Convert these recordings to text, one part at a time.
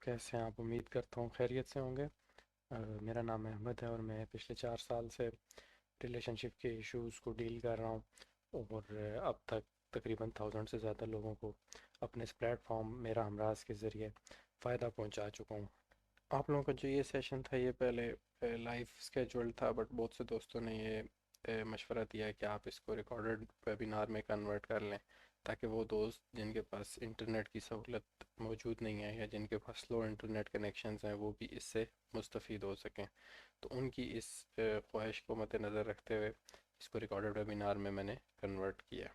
کیسے ہیں آپ؟ امید کرتا ہوں خیریت سے ہوں گے۔ میرا نام احمد ہے اور میں پچھلے 4 سال سے ریلیشن شپ کے ایشوز کو ڈیل کر رہا ہوں، اور اب تک تقریباً 1000 سے زیادہ لوگوں کو اپنے اس پلیٹ فارم میرا ہمراز کے ذریعے فائدہ پہنچا چکا ہوں۔ آپ لوگوں کا جو یہ سیشن تھا یہ پہلے لائف اسکیجول تھا، بٹ بہت سے دوستوں نے یہ مشورہ دیا ہے کہ آپ اس کو ریکارڈڈ ویبینار میں کنورٹ کر لیں، تاکہ وہ دوست جن کے پاس انٹرنیٹ کی سہولت موجود نہیں ہے یا جن کے پاس سلو انٹرنیٹ کنیکشنز ہیں وہ بھی اس سے مستفید ہو سکیں۔ تو ان کی اس خواہش کو مد نظر رکھتے ہوئے اس کو ریکارڈڈ ویبینار میں نے کنورٹ کیا۔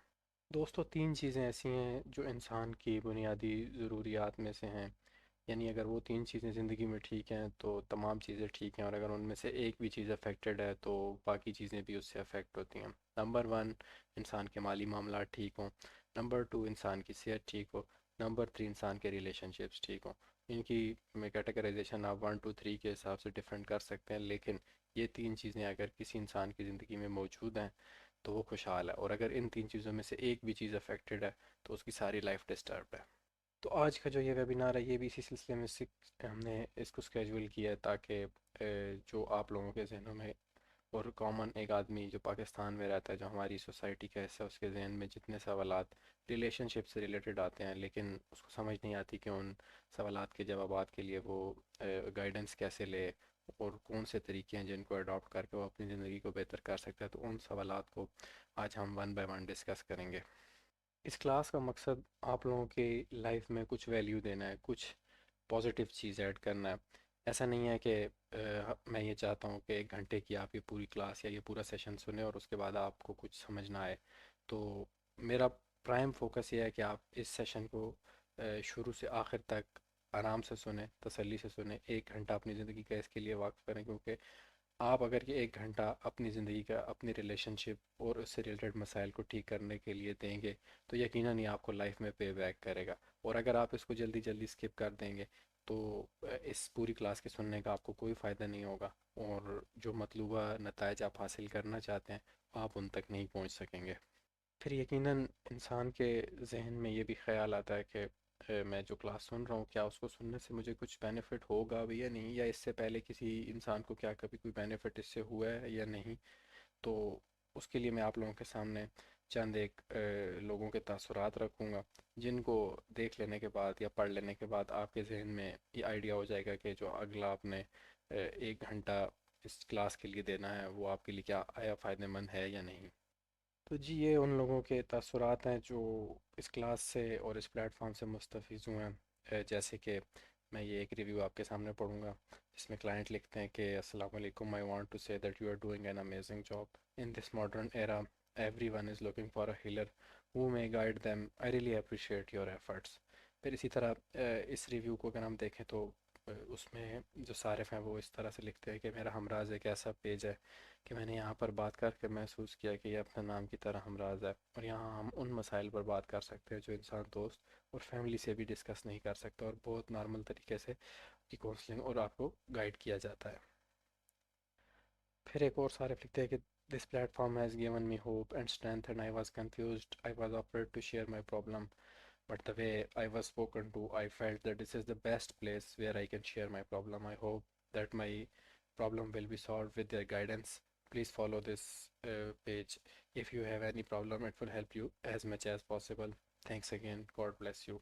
دوستو، 3 چیزیں ایسی ہیں جو انسان کی بنیادی ضروریات میں سے ہیں، یعنی اگر وہ 3 چیزیں زندگی میں ٹھیک ہیں تو تمام چیزیں ٹھیک ہیں، اور اگر ان میں سے ایک بھی چیز افیکٹڈ ہے تو باقی چیزیں بھی اس سے افیکٹ ہوتی ہیں۔ نمبر 1، انسان کے مالی معاملات ٹھیک ہوں۔ نمبر 2، انسان کی صحت ٹھیک ہو۔ نمبر 3، انسان کے ریلیشن شپس ٹھیک ہوں۔ ان کی میں کیٹیگرائزیشن آپ 1 2 3 کے حساب سے ڈفرینٹ کر سکتے ہیں، لیکن یہ 3 چیزیں اگر کسی انسان کی زندگی میں موجود ہیں تو وہ خوشحال ہے، اور اگر ان 3 چیزوں میں سے ایک بھی چیز افیکٹڈ ہے تو اس کی ساری لائف ڈسٹربڈ ہے۔ تو آج کا جو یہ ویبینار ہے یہ بھی اسی سلسلے میں ہم نے اس کو اسکیجول کیا ہے، تاکہ جو آپ لوگوں کے ذہنوں میں، اور کامن ایک آدمی جو پاکستان میں رہتا ہے جو ہماری سوسائٹی کا حصہ ہے، اس کے ذہن میں جتنے سوالات ریلیشن شپ سے ریلیٹڈ آتے ہیں لیکن اس کو سمجھ نہیں آتی کہ ان سوالات کے جوابات کے لیے وہ گائیڈنس کیسے لے، اور کون سے طریقے ہیں جن کو اڈاپٹ کر کے وہ اپنی زندگی کو بہتر کر سکتا ہے، تو ان سوالات کو آج ہم ون بائی ون ڈسکس کریں گے۔ اس کلاس کا مقصد آپ لوگوں کی لائف میں کچھ ویلیو دینا ہے، کچھ پازیٹیو چیز ایڈ کرنا ہے۔ ایسا نہیں ہے کہ میں یہ چاہتا ہوں کہ 1 گھنٹے کی آپ یہ پوری کلاس یا یہ پورا سیشن سنیں اور اس کے بعد آپ کو کچھ سمجھ نہ آئے۔ تو میرا پرائم فوکس یہ ہے کہ آپ اس سیشن کو شروع سے آخر تک آرام سے سنیں، تسلی سے سنیں، 1 گھنٹہ اپنی زندگی کا اس کے لیے وقف کریں، کیونکہ آپ اگر یہ 1 گھنٹہ اپنی زندگی کا، اپنی ریلیشن شپ اور اس سے ریلیٹڈ مسائل کو ٹھیک کرنے کے لیے دیں گے تو یقیناً یہ آپ کو لائف میں پے بیک کرے گا، اور اگر آپ اس کو جلدی جلدی اسکپ کر دیں گے تو اس پوری کلاس کے سننے کا آپ کو کوئی فائدہ نہیں ہوگا، اور جو مطلوبہ نتائج آپ حاصل کرنا چاہتے ہیں آپ ان تک نہیں پہنچ سکیں گے۔ پھر یقیناً انسان کے ذہن میں یہ بھی خیال آتا ہے کہ میں جو کلاس سن رہا ہوں کیا اس کو سننے سے مجھے کچھ بینیفٹ ہوگا بھی یا نہیں، یا اس سے پہلے کسی انسان کو کیا کبھی کوئی بینیفٹ اس سے ہوا ہے یا نہیں۔ تو اس کے لیے میں آپ لوگوں کے سامنے چند ایک لوگوں کے تاثرات رکھوں گا، جن کو دیکھ لینے کے بعد یا پڑھ لینے کے بعد آپ کے ذہن میں یہ آئیڈیا ہو جائے گا کہ جو اگلا آپ نے 1 گھنٹہ اس کلاس کے لیے دینا ہے وہ آپ کے لیے کیا آیا فائدہ مند ہے یا نہیں۔ تو جی، یہ ان لوگوں کے تاثرات ہیں جو اس کلاس سے اور اس پلیٹ فارم سے مستفیض ہوئے ہیں۔ جیسے کہ میں یہ ایک ریویو آپ کے سامنے پڑھوں گا جس میں کلائنٹ لکھتے ہیں کہ السلام علیکم، I want to say that you are doing an amazing job in this modern era, everyone is looking for a healer who may guide them. I really appreciate your efforts. پھر اسی طرح اس review کو اگر ہم دیکھیں تو اس میں جو صارف ہیں وہ اس طرح سے لکھتے ہیں کہ میرا ہمراز ایک ایسا پیج ہے کہ میں نے یہاں پر بات کر کے محسوس کیا کہ یہ اپنے نام کی طرح ہمراز ہے، اور یہاں ہم ان مسائل پر بات کر سکتے ہیں جو انسان دوست اور فیملی سے بھی ڈسکس نہیں کر سکتا، اور بہت نارمل طریقے سے کی کونسلنگ اور آپ کو گائیڈ کیا جاتا ہے۔ پھر ایک اور صارف لکھتے ہیں کہ this platform has given me hope and strength and I was confused. I was afraid to share my problem. But the way I was spoken to, I felt that this is the best place where I can share my problem. I hope that my problem will be solved with their guidance. Please follow this page. If you have any problem, it will help you as much as possible. Thanks again. God bless you.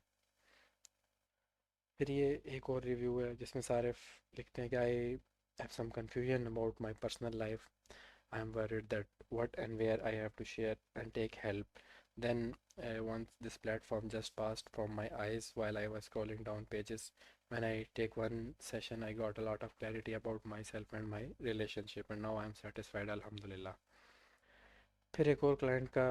پھر یہ ایک اور review ہے جس میں صارف لکھتے ہیں کہ I have some confusion about my personal life. I am worried that what and where I have to share and take help. Then once this platform just passed from my eyes while I was scrolling down pages. When I take one session, I got a lot of clarity about myself and my relationship, and now I am satisfied, Alhamdulillah. پھر ایک اور client کا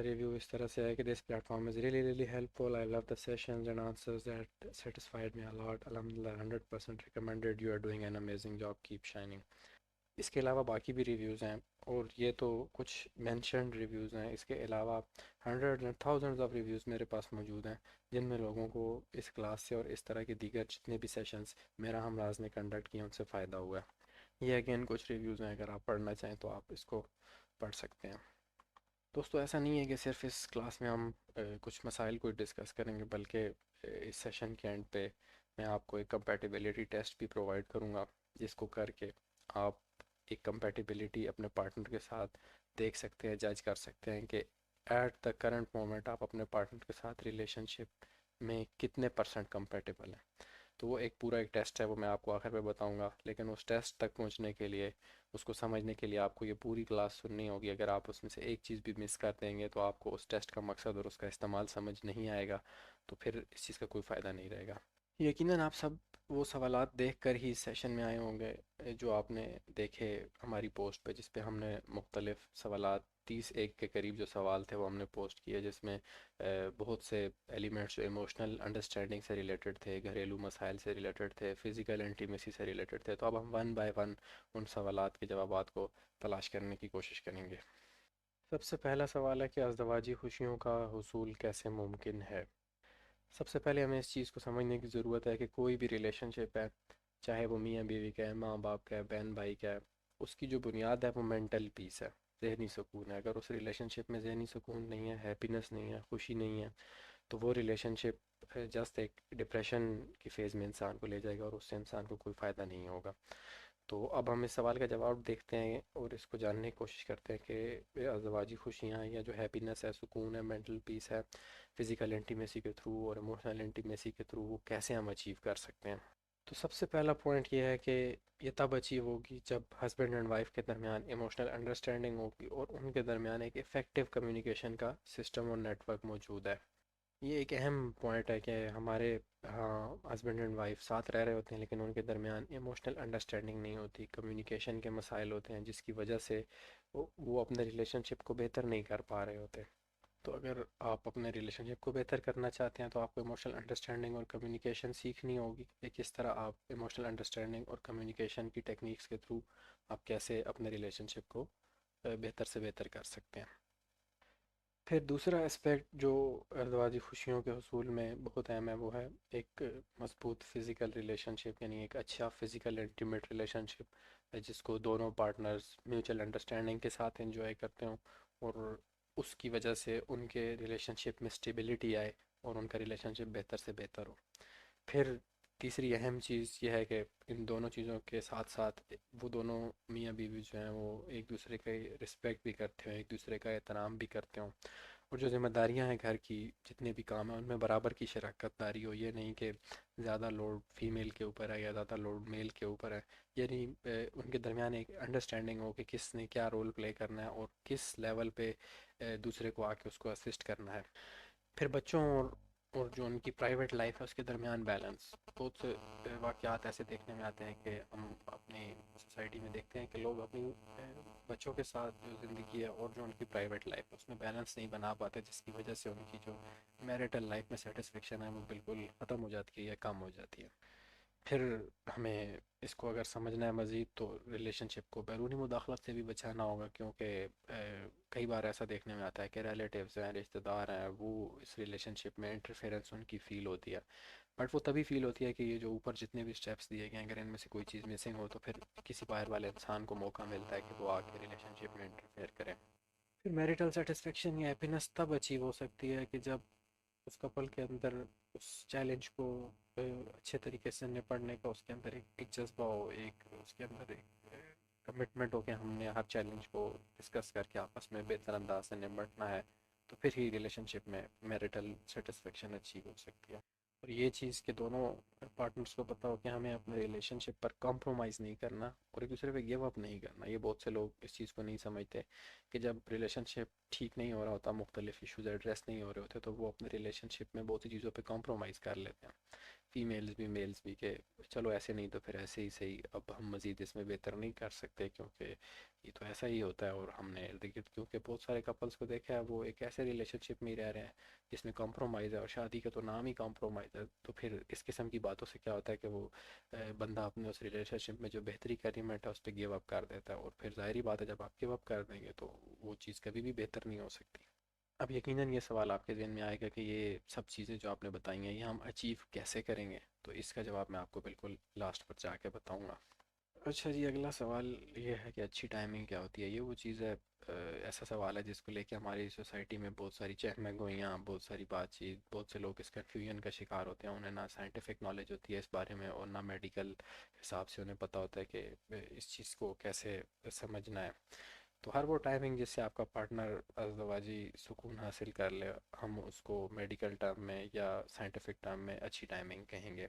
review اس طرح سے ہے کہ this platform is really really helpful, I love the sessions and answers that satisfied me a lot, الحمد للہ 100% recommended, you are doing an amazing job, keep shining. اس کے علاوہ باقی بھی ریویوز ہیں، اور یہ تو کچھ مینشنڈ ریویوز ہیں، اس کے علاوہ hundred and thousands of reviews میرے پاس موجود ہیں جن میں لوگوں کو اس کلاس سے اور اس طرح کے دیگر جتنے بھی سیشنز میرا ہمراز نے کنڈکٹ کیے ان سے فائدہ ہوا ہے۔ یہ اگین کچھ ریویوز ہیں، اگر آپ پڑھنا چاہیں تو آپ اس کو پڑھ سکتے ہیں۔ دوستو، ایسا نہیں ہے کہ صرف اس کلاس میں ہم کچھ مسائل کو ڈسکس کریں گے، بلکہ اس سیشن کے اینڈ پہ میں آپ کو ایک کمپیٹیبلٹی ٹیسٹ بھی پرووائڈ کروں گا، جس کو کر کے آپ ایک کمپیٹیبلٹی اپنے پارٹنر کے ساتھ دیکھ سکتے ہیں، جج کر سکتے ہیں کہ ایٹ دا کرنٹ مومنٹ آپ اپنے پارٹنر کے ساتھ ریلیشن شپ میں کتنے پرسنٹ کمپیٹیبل ہیں۔ تو وہ ایک پورا ایک ٹیسٹ ہے، وہ میں آپ کو آخر پہ بتاؤں گا، لیکن اس ٹیسٹ تک پہنچنے کے لیے، اس کو سمجھنے کے لیے آپ کو یہ پوری کلاس سننی ہوگی۔ اگر آپ اس میں سے ایک چیز بھی مس کر دیں گے تو آپ کو اس ٹیسٹ کا مقصد اور اس کا استعمال سمجھ نہیں آئے گا، تو پھر اس چیز کا کوئی فائدہ نہیں رہے گا۔ یقیناً آپ سب وہ سوالات دیکھ کر ہی اس سیشن میں آئے ہوں گے جو آپ نے دیکھے ہماری پوسٹ پہ، جس پہ ہم نے مختلف سوالات، 30 کے قریب جو سوال تھے وہ ہم نے پوسٹ کیے، جس میں بہت سے ایلیمنٹس جو ایموشنل انڈرسٹینڈنگ سے ریلیٹڈ تھے، گھریلو مسائل سے ریلیٹڈ تھے، فزیکل انٹیمیسی سے ریلیٹڈ تھے۔ تو اب ہم ون بائی ون ان سوالات کے جوابات کو تلاش کرنے کی کوشش کریں گے۔ سب سے پہلا سوال ہے کہ ازدواجی خوشیوں کا حصول کیسے ممکن ہے؟ سب سے پہلے ہمیں اس چیز کو سمجھنے کی ضرورت ہے کہ کوئی بھی ریلیشن شپ ہے، چاہے وہ میاں بیوی کا ہے، ماں باپ کا ہے، بہن بھائی کا ہے، اس کی جو بنیاد ہے وہ مینٹل پیس ہے، ذہنی سکون ہے۔ اگر اس ریلیشن شپ میں ذہنی سکون نہیں ہے، ہیپینس نہیں ہے، خوشی نہیں ہے، تو وہ ریلیشن شپ جسٹ ایک ڈپریشن کی فیز میں انسان کو لے جائے گا، اور اس سے انسان کو کوئی فائدہ نہیں ہوگا۔ تو اب ہم اس سوال کا جواب دیکھتے ہیں اور اس کو جاننے کی کوشش کرتے ہیں کہ ازدواجی خوشیاں یا جو ہیپینس ہے، سکون ہے، مینٹل پیس ہے، فزیکل انٹیمیسی کے تھرو اور ایموشنل انٹیمیسی کے تھرو وہ کیسے ہم اچیو کر سکتے ہیں۔ تو سب سے پہلا پوائنٹ یہ ہے کہ یہ تب اچیو ہوگی جب ہسبینڈ اینڈ وائف کے درمیان ایموشنل انڈرسٹینڈنگ ہوگی اور ان کے درمیان ایک افیکٹو کمیونیکیشن کا سسٹم اور نیٹ ورک موجود ہے۔ یہ ایک اہم پوائنٹ ہے کہ ہمارے ہاں ہسبینڈ اینڈ وائف ساتھ رہ رہے ہوتے ہیں، لیکن ان کے درمیان ایموشنل انڈرسٹینڈنگ نہیں ہوتی، کمیونیکیشن کے مسائل ہوتے ہیں، جس کی وجہ سے وہ اپنے ریلیشن شپ کو بہتر نہیں کر پا رہے ہوتے۔ تو اگر آپ اپنے ریلیشن شپ کو بہتر کرنا چاہتے ہیں تو آپ کو ایموشنل انڈرسٹینڈنگ اور کمیونیکیشن سیکھنی ہوگی کہ کس طرح آپ ایموشنل انڈرسٹینڈنگ اور کمیونیکیشن کی ٹیکنیکس کے تھرو آپ کیسے اپنے ریلیشن شپ کو بہتر سے بہتر کر سکتے ہیں۔ پھر دوسرا اسپیکٹ جو ازدواجی خوشیوں کے حصول میں بہت اہم ہے، وہ ہے ایک مضبوط فزیکل ریلیشن شپ، یعنی ایک اچھا فزیکل انٹیمیٹ ریلیشن شپ جس کو دونوں پارٹنرز میوچل انڈرسٹینڈنگ کے ساتھ انجوائے کرتے ہوں، اور اس کی وجہ سے ان کے ریلیشن شپ میں اسٹیبلٹی آئے اور ان کا ریلیشن شپ بہتر سے بہتر ہو۔ پھر تیسری اہم چیز یہ ہے کہ ان دونوں چیزوں کے ساتھ ساتھ وہ دونوں میاں بیوی جو ہیں وہ ایک دوسرے کا رسپیکٹ بھی کرتے ہوں، ایک دوسرے کا احترام بھی کرتے ہوں، اور جو ذمہ داریاں ہیں گھر کی، جتنے بھی کام ہیں ان میں برابر کی شراکت داری ہو۔ یہ نہیں کہ زیادہ لوڈ فیمیل کے اوپر ہے یا زیادہ لوڈ میل کے اوپر ہے، یعنی ان کے درمیان ایک انڈرسٹینڈنگ ہو کہ کس نے کیا رول پلے کرنا ہے اور کس لیول پہ دوسرے کو آ کے اس کو اسسٹ کرنا ہے۔ پھر بچوں اور جو ان کی پرائیویٹ لائف ہے اس کے درمیان بیلنس۔ بہت سے واقعات ایسے دیکھنے میں آتے ہیں کہ ہم اپنی سوسائٹی میں دیکھتے ہیں کہ لوگ اپنی بچوں کے ساتھ جو زندگی ہے اور جو ان کی پرائیویٹ لائف ہے اس میں بیلنس نہیں بنا پاتے، جس کی وجہ سے ان کی جو میرٹل لائف میں سیٹسفیکشن ہے وہ بالکل ختم ہو جاتی ہے یا کم ہو جاتی ہے۔ پھر ہمیں اس کو اگر سمجھنا ہے مزید تو ریلیشن شپ کو بیرونی مداخلت سے بھی بچانا ہوگا، کیونکہ کئی بار ایسا دیکھنے میں آتا ہے کہ ریلیٹیوز ہیں، رشتہ دار ہیں، وہ اس ریلیشن شپ میں انٹرفیئرنس ان کی فیل ہوتی ہے، بٹ وہ تبھی فیل ہوتی ہے کہ یہ جو اوپر جتنے بھی سٹیپس دیے گئے ہیں اگر ان میں سے کوئی چیز مسنگ ہو تو پھر کسی باہر والے انسان کو موقع ملتا ہے کہ وہ آ کے ریلیشن شپ میں انٹرفیئر کرے۔ پھر میریٹل سیٹسفیکشن یا ہیپینس تب اچیو ہو سکتی ہے کہ جب اس کپل کے اندر اس چیلنج کو اچھے طریقے سے نپٹنے کا اس کے اندر ایک جذبہ ہو، ایک اس کے اندر ایک کمٹمنٹ ہو کہ ہم نے ہر چیلنج کو ڈسکس کر کے آپس میں بہتر انداز سے نپٹنا ہے، تو پھر ہی ریلیشن شپ میں میریٹل سیٹسفیکشن اچیو ہو سکتی ہے۔ اور یہ چیز کہ دونوں پارٹنرس کو پتا ہو کہ ہمیں اپنے ریلیشن شپ پر کمپرومائز نہیں کرنا اور ایک دوسرے پہ گیو اپ نہیں کرنا۔ یہ بہت سے لوگ اس چیز کو نہیں سمجھتے کہ جب ریلیشن شپ ٹھیک نہیں ہو رہا ہوتا، مختلف ایشوز ایڈریس نہیں ہو رہے ہوتے، تو وہ اپنے ریلیشن شپ میں بہت سی چیزوں پہ کمپرومائز کر لیتے ہیں، فیمیلز بھی میلز بھی، کہ چلو ایسے نہیں تو پھر ایسے ہی صحیح، اب ہم مزید اس میں بہتر نہیں کر سکتے کیونکہ یہ تو ایسا ہی ہوتا ہے۔ اور ہم نے کیونکہ بہت سارے کپلس کو دیکھا ہے وہ ایک ایسے ریلیشن شپ میں ہی رہ رہے ہیں جس میں کمپرومائز ہے، اور شادی کا تو نام ہی کمپرومائز ہے، تو پھر اس قسم کی باتوں سے کیا ہوتا ہے کہ وہ بندہ اپنے اس ریلیشن شپ میں جو بہتری کا ایلیمنٹ ہے اس پہ گیو اپ کر دیتا ہے، اور پھر ظاہری بات ہے جب آپ گیو اپ کر دیں گے تو وہ چیز کبھی بھی بہتر نہیں ہو سکتی۔ اب یقیناً یہ سوال آپ کے ذہن میں آئے گا کہ یہ سب چیزیں جو آپ نے بتائی ہیں یہ ہم اچیو کیسے کریں گے، تو اس کا جواب میں آپ کو بالکل لاسٹ پر جا کے بتاؤں گا۔ اچھا جی، اگلا سوال یہ ہے کہ اچھی ٹائمنگ کیا ہوتی ہے؟ یہ وہ چیز ہے ایسا سوال ہے جس کو لے کے ہماری سوسائٹی میں بہت ساری چہمہ گوئیاں، بہت ساری بات چیت، بہت سے لوگ اس کنفیوژن کا شکار ہوتے ہیں. انہیں نہ سائنٹیفک نالج ہوتی ہے اس بارے میں، اور نہ میڈیکل حساب سے انہیں پتہ ہوتا ہے کہ اس چیز کو کیسے سمجھنا ہے. تو ہر وہ ٹائمنگ جس سے آپ کا پارٹنر ازدواجی سکون حاصل کر لے، ہم اس کو میڈیکل ٹرم میں یا سائنٹیفک ٹرم میں اچھی ٹائمنگ کہیں گے.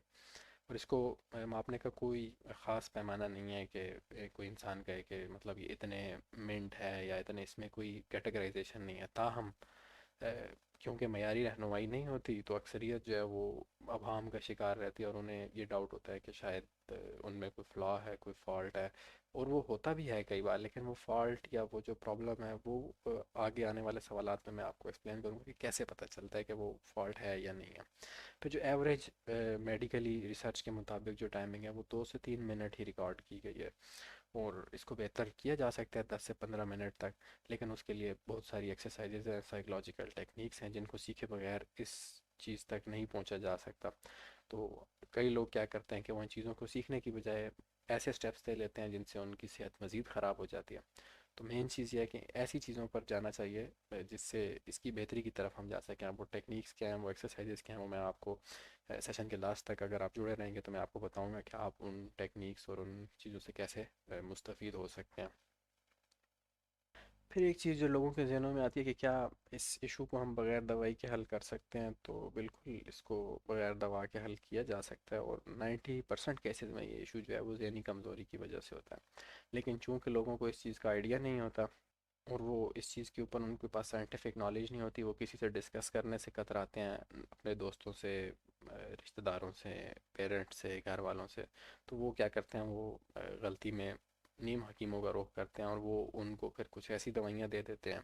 اور اس کو ماپنے کا کوئی خاص پیمانہ نہیں ہے کہ کوئی انسان کہے کہ مطلب یہ اتنے منٹ ہے یا اتنے، اس میں کوئی کیٹیگرائزیشن نہیں ہے. تاہم کیونکہ معیاری رہنمائی نہیں ہوتی تو اکثریت جو ہے وہ ابہام کا شکار رہتی ہے، اور انہیں یہ ڈاؤٹ ہوتا ہے کہ شاید ان میں کوئی فلا ہے، کوئی فالٹ ہے. اور وہ ہوتا بھی ہے کئی بار، لیکن وہ فالٹ یا وہ جو پرابلم ہے وہ آگے آنے والے سوالات میں آپ کو ایکسپلین کروں گا کہ کیسے پتہ چلتا ہے کہ وہ فالٹ ہے یا نہیں ہے. تو جو ایوریج میڈیکلی ریسرچ کے مطابق جو ٹائمنگ ہے وہ 2 سے 3 منٹ ہی ریکارڈ کی گئی ہے. اور اس کو بہتر کیا جا سکتا ہے 10 سے 15 منٹ تک، لیکن اس کے لیے بہت ساری ایکسرسائزز ہیں، سائیکلوجیکل ٹیکنیکس ہیں جن کو سیکھے بغیر اس چیز تک نہیں پہنچا جا سکتا. تو کئی لوگ کیا کرتے ہیں کہ وہ ان چیزوں کو سیکھنے کی بجائے ایسے سٹیپس لے لیتے ہیں جن سے ان کی صحت مزید خراب ہو جاتی ہے. تو مین چیز یہ ہے کہ ایسی چیزوں پر جانا چاہیے جس سے اس کی بہتری کی طرف ہم جا سکیں. وہ ٹیکنیکس کیا ہیں، وہ ایکسرسائزز کیا ہیں، وہ میں آپ کو سیشن کے لاسٹ تک اگر آپ جڑے رہیں گے تو میں آپ کو بتاؤں گا کہ آپ ان ٹیکنیکس اور ان چیزوں سے کیسے مستفید ہو سکتے ہیں. پھر ایک چیز جو لوگوں کے ذہنوں میں آتی ہے کہ کیا اس ایشو کو ہم بغیر دوائی کے حل کر سکتے ہیں؟ تو بالکل اس کو بغیر دوا کے حل کیا جا سکتا ہے، اور 90% کیسز میں یہ ایشو جو ہے وہ ذہنی کمزوری کی وجہ سے ہوتا ہے. لیکن چونکہ لوگوں کو اس چیز کا آئیڈیا نہیں ہوتا، اور وہ اس چیز کے اوپر ان کے پاس سائنٹیفک نالج نہیں ہوتی، وہ کسی سے ڈسکس کرنے سے کتراتے ہیں، اپنے دوستوں سے، رشتہ داروں سے، پیرنٹ سے، گھر والوں سے. تو وہ کیا کرتے ہیں، وہ غلطی میں نیم حکیموں کا رخ کرتے ہیں، اور وہ ان کو پھر کچھ ایسی دوائیاں دے دیتے ہیں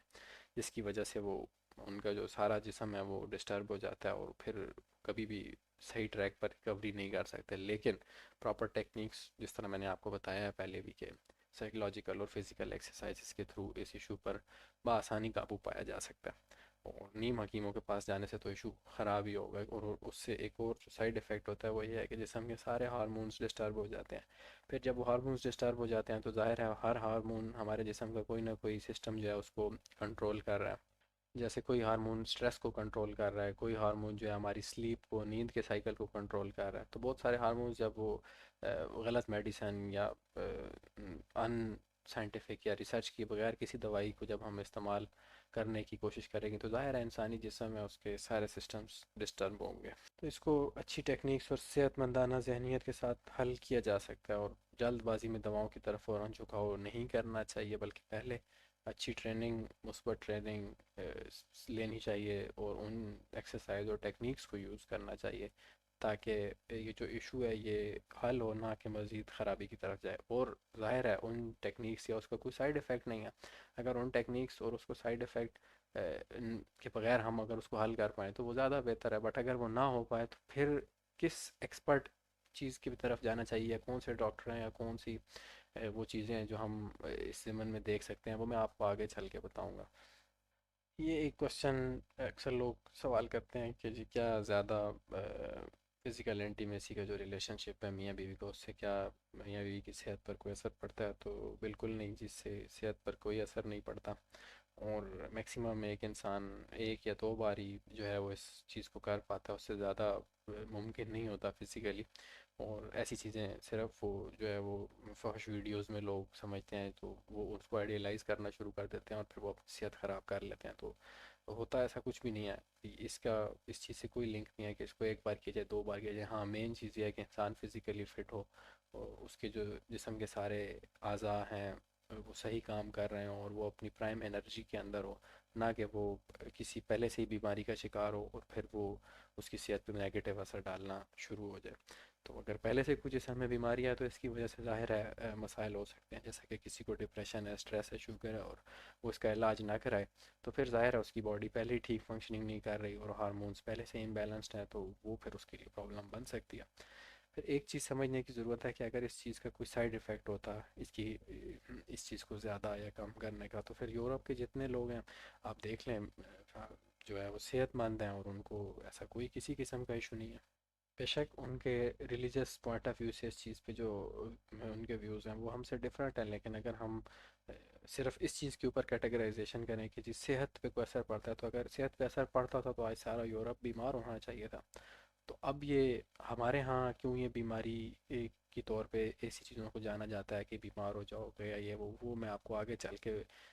جس کی وجہ سے وہ ان کا جو سارا جسم ہے وہ ڈسٹرب ہو جاتا ہے، اور پھر کبھی بھی صحیح ٹریک پر ریکوری نہیں کر سکتے. لیکن پراپر ٹیکنیکس جس طرح میں نے آپ کو بتایا ہے پہلے بھی کہ سائیکلوجیکل اور فزیکل ایکسرسائزز کے تھرو اس ایشو پر بآسانی قابو پایا جا سکتا ہے. اور نیم حکیموں کے پاس جانے سے تو ایشو خراب ہی ہوگا، اور اس سے ایک اور جو سائیڈ افیکٹ ہوتا ہے وہ یہ ہے کہ جسم کے سارے ہارمونز ڈسٹرب ہو جاتے ہیں. پھر جب وہ ہارمونز ڈسٹرب ہو جاتے ہیں تو ظاہر ہے ہر ہارمون ہمارے جسم کا کوئی نہ کوئی سسٹم جو ہے اس کو کنٹرول کر رہا ہے. جیسے کوئی ہارمون سٹریس کو کنٹرول کر رہا ہے، کوئی ہارمون جو ہے ہماری سلیپ کو، نیند کے سائیکل کو کنٹرول کر رہا ہے. تو بہت سارے ہارمونز جب وہ غلط میڈیسن یا ان سائنٹیفک یا ریسرچ کی بغیر کسی دوائی کو جب ہم استعمال کرنے کی کوشش کریں گے تو ظاہر ہے انسانی جسم میں اس کے سارے سسٹمز ڈسٹرب ہوں گے. تو اس کو اچھی ٹیکنیکس اور صحت مندانہ ذہنیت کے ساتھ حل کیا جا سکتا ہے، اور جلد بازی میں دواؤں کی طرف فوراً جھکاؤ نہیں کرنا چاہیے، بلکہ پہلے اچھی ٹریننگ، مثبت ٹریننگ لینی چاہیے، اور ان ایکسرسائز اور ٹیکنیکس کو یوز کرنا چاہیے تاکہ یہ جو ایشو ہے یہ حل ہو، نہ کہ مزید خرابی کی طرف جائے. اور ظاہر ہے ان ٹیکنیکس یا اس کا کوئی سائیڈ افیکٹ نہیں ہے. اگر ان ٹیکنیکس اور اس کو سائیڈ افیکٹ کے بغیر ہم اگر اس کو حل کر پائیں تو وہ زیادہ بہتر ہے. بٹ اگر وہ نہ ہو پائے تو پھر کس ایکسپرٹ چیز کی طرف جانا چاہیے، یا کون سے ڈاکٹر ہیں، یا کون سی وہ چیزیں ہیں جو ہم اس ضمن میں دیکھ سکتے ہیں، وہ میں آپ کو آگے چل کے بتاؤں گا. یہ ایک کوشچن اکثر لوگ سوال کرتے ہیں کہ جی کیا زیادہ فزیکل انٹیمیسی کا جو ریلیشن شپ ہے میاں بیوی کا، اس سے کیا میاں بیوی کی صحت پر کوئی اثر پڑتا ہے؟ تو بالکل نہیں، جس سے صحت پر کوئی اثر نہیں پڑتا. اور میکسیمم ایک انسان 1 یا 2 بار ہی جو ہے وہ اس چیز کو کر پاتا ہے، اس سے زیادہ ممکن نہیں ہوتا فزیکلی. اور ایسی چیزیں صرف وہ جو ہے وہ فحش ویڈیوز میں لوگ سمجھتے ہیں تو وہ اس کو آئیڈیلائز کرنا شروع کر دیتے ہیں، اور پھر وہ اپنی صحت خراب کر لیتے ہیں. تو ہوتا ایسا کچھ بھی نہیں ہے. اس چیز سے کوئی لنک نہیں ہے کہ اس کو 1 بار کیا جائے، 2 بار کیا جائے. ہاں مین چیز یہ ہے کہ انسان فزیکلی فٹ ہو، اور اس کے جو جسم کے سارے اعضاء ہیں وہ صحیح کام کر رہے ہوں، اور وہ اپنی پرائم انرجی کے اندر ہو، نہ کہ وہ کسی پہلے سے ہی بیماری کا شکار ہو اور پھر وہ اس کی صحت پہ نیگیٹو اثر ڈالنا شروع ہو جائے. تو اگر پہلے سے کچھ جسم میں بیماری ہے تو اس کی وجہ سے ظاہر ہے مسائل ہو سکتے ہیں، جیسا کہ کسی کو ڈپریشن ہے، اسٹریس ہے، شوگر ہے، اور وہ اس کا علاج نہ کرائے تو پھر ظاہر ہے اس کی باڈی پہلے ہی ٹھیک فنکشننگ نہیں کر رہی، اور ہارمونز پہلے سے امبیلنسڈ ہیں، تو وہ پھر اس کے لیے پرابلم بن سکتی ہے. پھر ایک چیز سمجھنے کی ضرورت ہے کہ اگر اس چیز کا کوئی سائیڈ افیکٹ ہوتا اس چیز کو زیادہ یا کم کرنے کا، تو پھر یورپ کے جتنے لوگ ہیں آپ دیکھ لیں جو ہے وہ صحت مند ہیں، اور ان کو ایسا کوئی کسی قسم کا ایشو نہیں ہے. بے شک ان کے ریلیجیس پوائنٹ آف ویو سے اس چیز پہ جو ان کے ویوز ہیں وہ ہم سے ڈفرینٹ ہیں، لیکن اگر ہم صرف اس چیز کے اوپر کیٹیگرائزیشن کریں کہ جی صحت پہ کوئی اثر پڑتا ہے، تو اگر صحت پہ اثر پڑتا تھا تو آج سارا یورپ بیمار ہونا چاہیے تھا. تو اب یہ ہمارے ہاں کیوں یہ بیماری کی طور پہ ایسی چیزوں کو جانا جاتا ہے کہ بیمار ہو جاؤ گے یا یہ وہ میں آپ کو آگے چل کے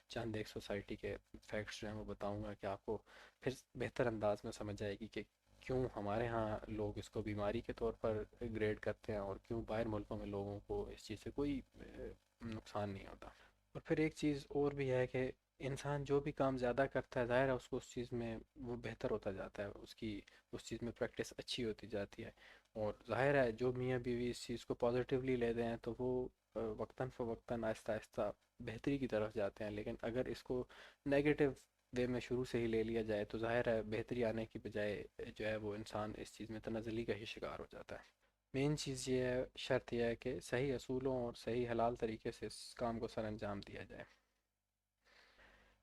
چند ایک سوسائٹی کے فیکٹس جو ہیں وہ بتاؤں گا کہ آپ کو پھر بہتر انداز میں سمجھ جائے گی کہ کیوں ہمارے ہاں لوگ اس کو بیماری کے طور پر گریڈ کرتے ہیں اور کیوں باہر ملکوں میں لوگوں کو اس چیز سے کوئی نقصان نہیں ہوتا. اور پھر ایک چیز اور بھی ہے کہ انسان جو بھی کام زیادہ کرتا ہے ظاہر ہے اس کو اس چیز میں وہ بہتر ہوتا جاتا ہے، اس چیز میں پریکٹس اچھی ہوتی جاتی ہے. اور ظاہر ہے جو میاں بیوی اس چیز کو پازیٹیولی لیتے ہیں تو وہ وقتاً فوقتاً آہستہ آہستہ بہتری کی طرف جاتے ہیں. لیکن اگر اس کو نیگیٹو وے میں شروع سے ہی لے لیا جائے تو ظاہر ہے بہتری آنے کی بجائے جو ہے وہ انسان اس چیز میں تنزلی کا ہی شکار ہو جاتا ہے. مین چیز یہ ہے، شرط یہ ہے کہ صحیح اصولوں اور صحیح حلال طریقے سے اس کام کو سر انجام دیا جائے.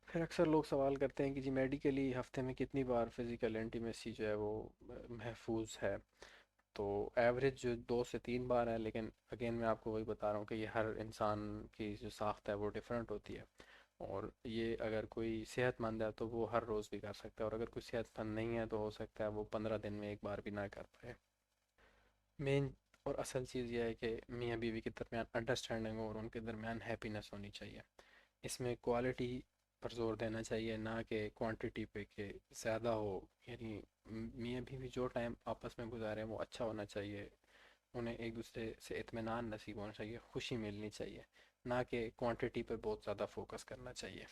پھر اکثر لوگ سوال کرتے ہیں کہ جی میڈیکلی ہفتے میں کتنی بار فزیکل انٹیمیسی جو ہے وہ محفوظ ہے. تو ایوریج جو 2 سے 3 بار ہے، لیکن اگین میں آپ کو وہی بتا رہا ہوں کہ یہ ہر انسان کی جو ساخت ہے وہ ڈیفرنٹ ہوتی ہے. اور یہ اگر کوئی صحت مند ہے تو وہ ہر روز بھی کر سکتا ہے، اور اگر کوئی صحت مند نہیں ہے تو ہو سکتا ہے وہ 15 دن میں ایک بار بھی نہ کر پائے. مین اور اصل چیز یہ ہے کہ میاں بیوی کے درمیان انڈرسٹینڈنگ ہو اور ان کے درمیان ہیپینس ہونی چاہیے. اس میں کوالٹی پر زور دینا چاہیے نہ کہ کوانٹٹی پہ کہ زیادہ ہو. یعنی میاں بیوی جو ٹائم آپس میں گزاریں وہ اچھا ہونا چاہیے، انہیں ایک دوسرے سے اطمینان نصیب ہونا چاہیے، خوشی ملنی چاہیے، نہ کہ کوانٹٹی پہ بہت زیادہ فوکس کرنا چاہیے.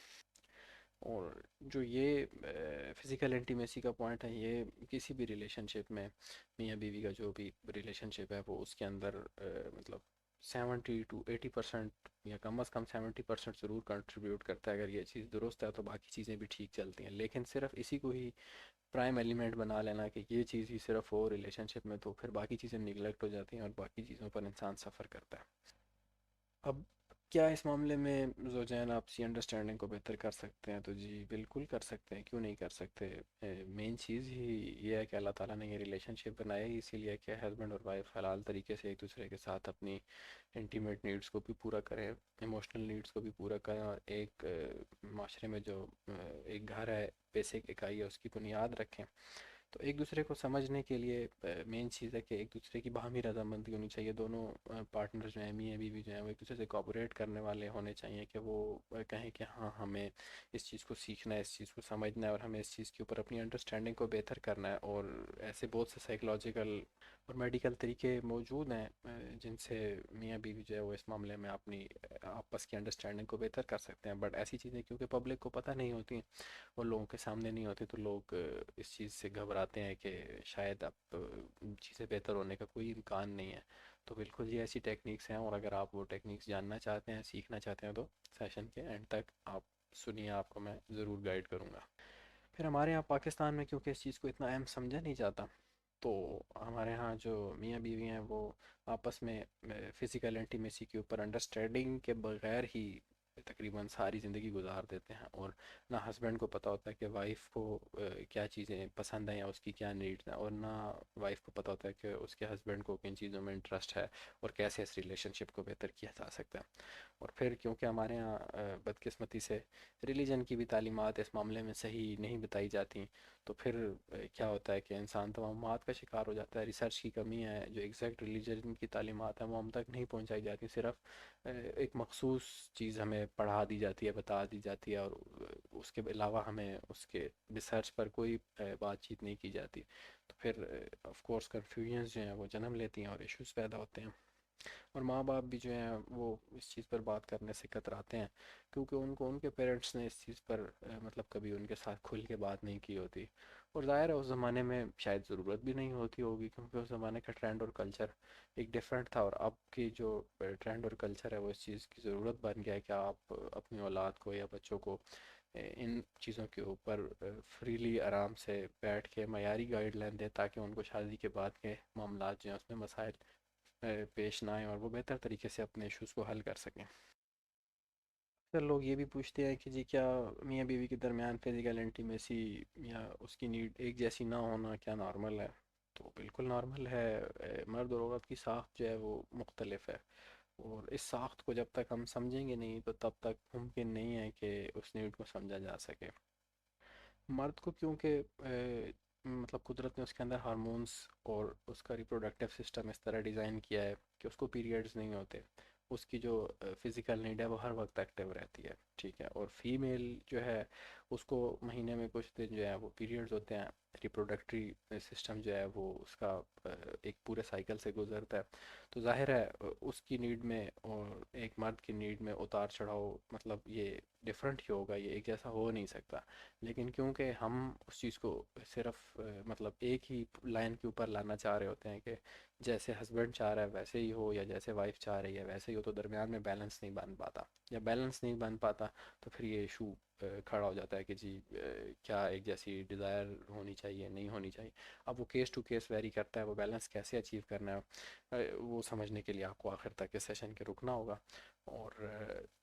اور جو یہ فزیکل انٹیمیسی کا پوائنٹ ہے، یہ کسی بھی ریلیشن شپ میں میاں بیوی کا جو بھی ریلیشن شپ ہے وہ اس کے اندر مطلب 70 to 80% یا کم از کم 70% ضرور کنٹریبیوٹ کرتا ہے. اگر یہ چیز درست ہے تو باقی چیزیں بھی ٹھیک چلتی ہیں. لیکن صرف اسی کو ہی پرائم ایلیمنٹ بنا لینا کہ یہ چیز ہی صرف ہو ریلیشن شپ میں تو پھر باقی چیزیں نگلیکٹ ہو جاتی ہیں اور باقی چیزوں پر انسان سفر کرتا ہے. اب کیا اس معاملے میں زوجین آپسی انڈرسٹینڈنگ کو بہتر کر سکتے ہیں؟ تو جی بالکل کر سکتے ہیں، کیوں نہیں کر سکتے. مین چیز ہی یہ ہے کہ اللہ تعالیٰ نے یہ ریلیشن شپ بنایا ہی اسی لیے کہ ہسبینڈ اور وائف حلال طریقے سے ایک دوسرے کے ساتھ اپنی انٹیمیٹ نیڈس کو بھی پورا کریں، ایموشنل نیڈس کو بھی پورا کریں، اور ایک معاشرے میں جو ایک گھر ہے، بیسک اکائی ہے، اس کی بنیاد رکھیں. تو ایک دوسرے کو سمجھنے کے لیے مین چیز ہے کہ ایک دوسرے کی باہمی رضامندی ہونی چاہیے. دونوں پارٹنر جو ہیں میاں بیوی جو ہیں وہ ایک دوسرے سے کوآپریٹ کرنے والے ہونے چاہیے کہ وہ کہیں کہ ہاں ہمیں اس چیز کو سیکھنا ہے، اس چیز کو سمجھنا ہے، اور ہمیں اس چیز کے اوپر اپنی انڈرسٹینڈنگ کو بہتر کرنا ہے. اور ایسے بہت سے سائیکلوجیکل اور میڈیکل طریقے موجود ہیں جن سے میاں بیوی جو ہے وہ اس معاملے میں اپنی آپس کی انڈرسٹینڈنگ کو بہتر کر سکتے ہیں. بٹ ایسی چیزیں کیونکہ پبلک کو پتہ نہیں ہوتی اور لوگوں کے سامنے نہیں ہوتی تو لوگ اس چیز سے گھبراتے ہیں کہ شاید اب چیزیں بہتر ہونے کا کوئی امکان نہیں ہے. تو بالکل یہ ایسی ٹیکنیکس ہیں، اور اگر آپ وہ ٹیکنیکس جاننا چاہتے ہیں، سیکھنا چاہتے ہیں تو سیشن کے اینڈ تک آپ سنیے، آپ کو میں ضرور گائیڈ کروں گا. پھر ہمارے یہاں پاکستان میں کیونکہ اس چیز کو اتنا اہم سمجھا نہیں جاتا تو ہمارے ہاں جو میاں بیوی ہیں وہ آپس میں فزیکل انٹیمیسی کے اوپر انڈرسٹینڈنگ کے بغیر ہی تقریباً ساری زندگی گزار دیتے ہیں. اور نہ ہسبینڈ کو پتہ ہوتا ہے کہ وائف کو کیا چیزیں پسند ہیں یا اس کی کیا نیڈز ہیں، اور نہ وائف کو پتہ ہوتا ہے کہ اس کے ہسبینڈ کو کن چیزوں میں انٹرسٹ ہے اور کیسے اس ریلیشن شپ کو بہتر کیا جا سکتا ہے. اور پھر کیونکہ ہمارے یہاں بدقسمتی سے ریلیجن کی بھی تعلیمات اس معاملے میں صحیح نہیں بتائی جاتی تو پھر کیا ہوتا ہے کہ انسان توہمات کا شکار ہو جاتا ہے. ریسرچ کی کمی ہے، جو ایگزیکٹ ریلیجن کی تعلیمات ہیں وہ ہم تک نہیں پہنچائی جاتی، صرف ایک مخصوص چیز ہمیں پڑھا دی جاتی ہے، بتا دی جاتی ہے، اور اس کے علاوہ ہمیں اس کے ریسرچ پر کوئی بات چیت نہیں کی جاتی. تو پھر آف کورس کنفیوژنز جو ہیں وہ جنم لیتی ہیں اور ایشوز پیدا ہوتے ہیں. اور ماں باپ بھی جو ہیں وہ اس چیز پر بات کرنے سے کتراتے ہیں کیونکہ ان کو ان کے پیرنٹس نے اس چیز پر مطلب کبھی ان کے ساتھ کھل کے بات نہیں کی ہوتی. اور ظاہر ہے اس زمانے میں شاید ضرورت بھی نہیں ہوتی ہوگی کیونکہ اس زمانے کا ٹرینڈ اور کلچر ایک ڈفرینٹ تھا. اور اب کی جو ٹرینڈ اور کلچر ہے وہ اس چیز کی ضرورت بن گیا ہے کہ آپ اپنی اولاد کو یا بچوں کو ان چیزوں کے اوپر فریلی آرام سے بیٹھ کے معیاری گائیڈ لائن دیں تاکہ ان کو شادی کے بعد کے معاملات جو ہیں اس میں مسائل پیش نہ آئیں اور وہ بہتر طریقے سے اپنے ایشوز کو حل کر سکیں. پھر لوگ یہ بھی پوچھتے ہیں کہ جی کیا میاں بیوی کے درمیان فزیکل انٹیمیسی یا اس کی نیڈ ایک جیسی نہ ہونا کیا نارمل ہے؟ تو بالکل نارمل ہے. مرد اور عورت کی ساخت جو ہے وہ مختلف ہے. اور اس ساخت کو جب تک ہم سمجھیں گے نہیں تو تب تک ممکن نہیں ہے کہ اس نیڈ کو سمجھا جا سکے۔ مرد کو کیونکہ مطلب قدرت نے اس کے اندر ہارمونز اور اس کا ریپروڈکٹیو سسٹم اس طرح ڈیزائن کیا ہے کہ اس کو پیریڈز نہیں ہوتے، اس کی جو فزیکل نیڈ ہے وہ ہر وقت ایکٹیو رہتی ہے، ٹھیک ہے، اور فیمیل جو ہے اس کو مہینے میں کچھ دن جو ہے وہ پیریڈز ہوتے ہیں، ریپروڈکٹری سسٹم جو ہے وہ اس کا ایک پورے سائیکل سے گزرتا ہے، تو ظاہر ہے اس کی نیڈ میں اور ایک مرد کی نیڈ میں اتار چڑھاؤ مطلب یہ ڈفرینٹ ہی ہوگا، یہ ایک جیسا ہو نہیں سکتا۔ لیکن کیونکہ ہم اس چیز کو صرف مطلب ایک ہی لائن کے اوپر لانا چاہ رہے ہوتے ہیں کہ جیسے ہسبینڈ چاہ رہا ہے ویسے ہی ہو، یا جیسے وائف چاہ رہی ہے ویسے ہی ہو، تو درمیان میں بیلنس نہیں بن پاتا۔ جب بیلنس نہیں بن پاتا تو پھر یہ ایشو کھڑا ہو جاتا ہے کہ جی کیا ایک جیسی ڈیزائر ہونی چاہیے نہیں ہونی چاہیے۔ اب وہ کیس ٹو کیس ویری کرتا ہے، وہ بیلنس کیسے اچیو کرنا ہے وہ سمجھنے کے لیے آپ کو آخر تک اس سیشن کے رکنا ہوگا۔ اور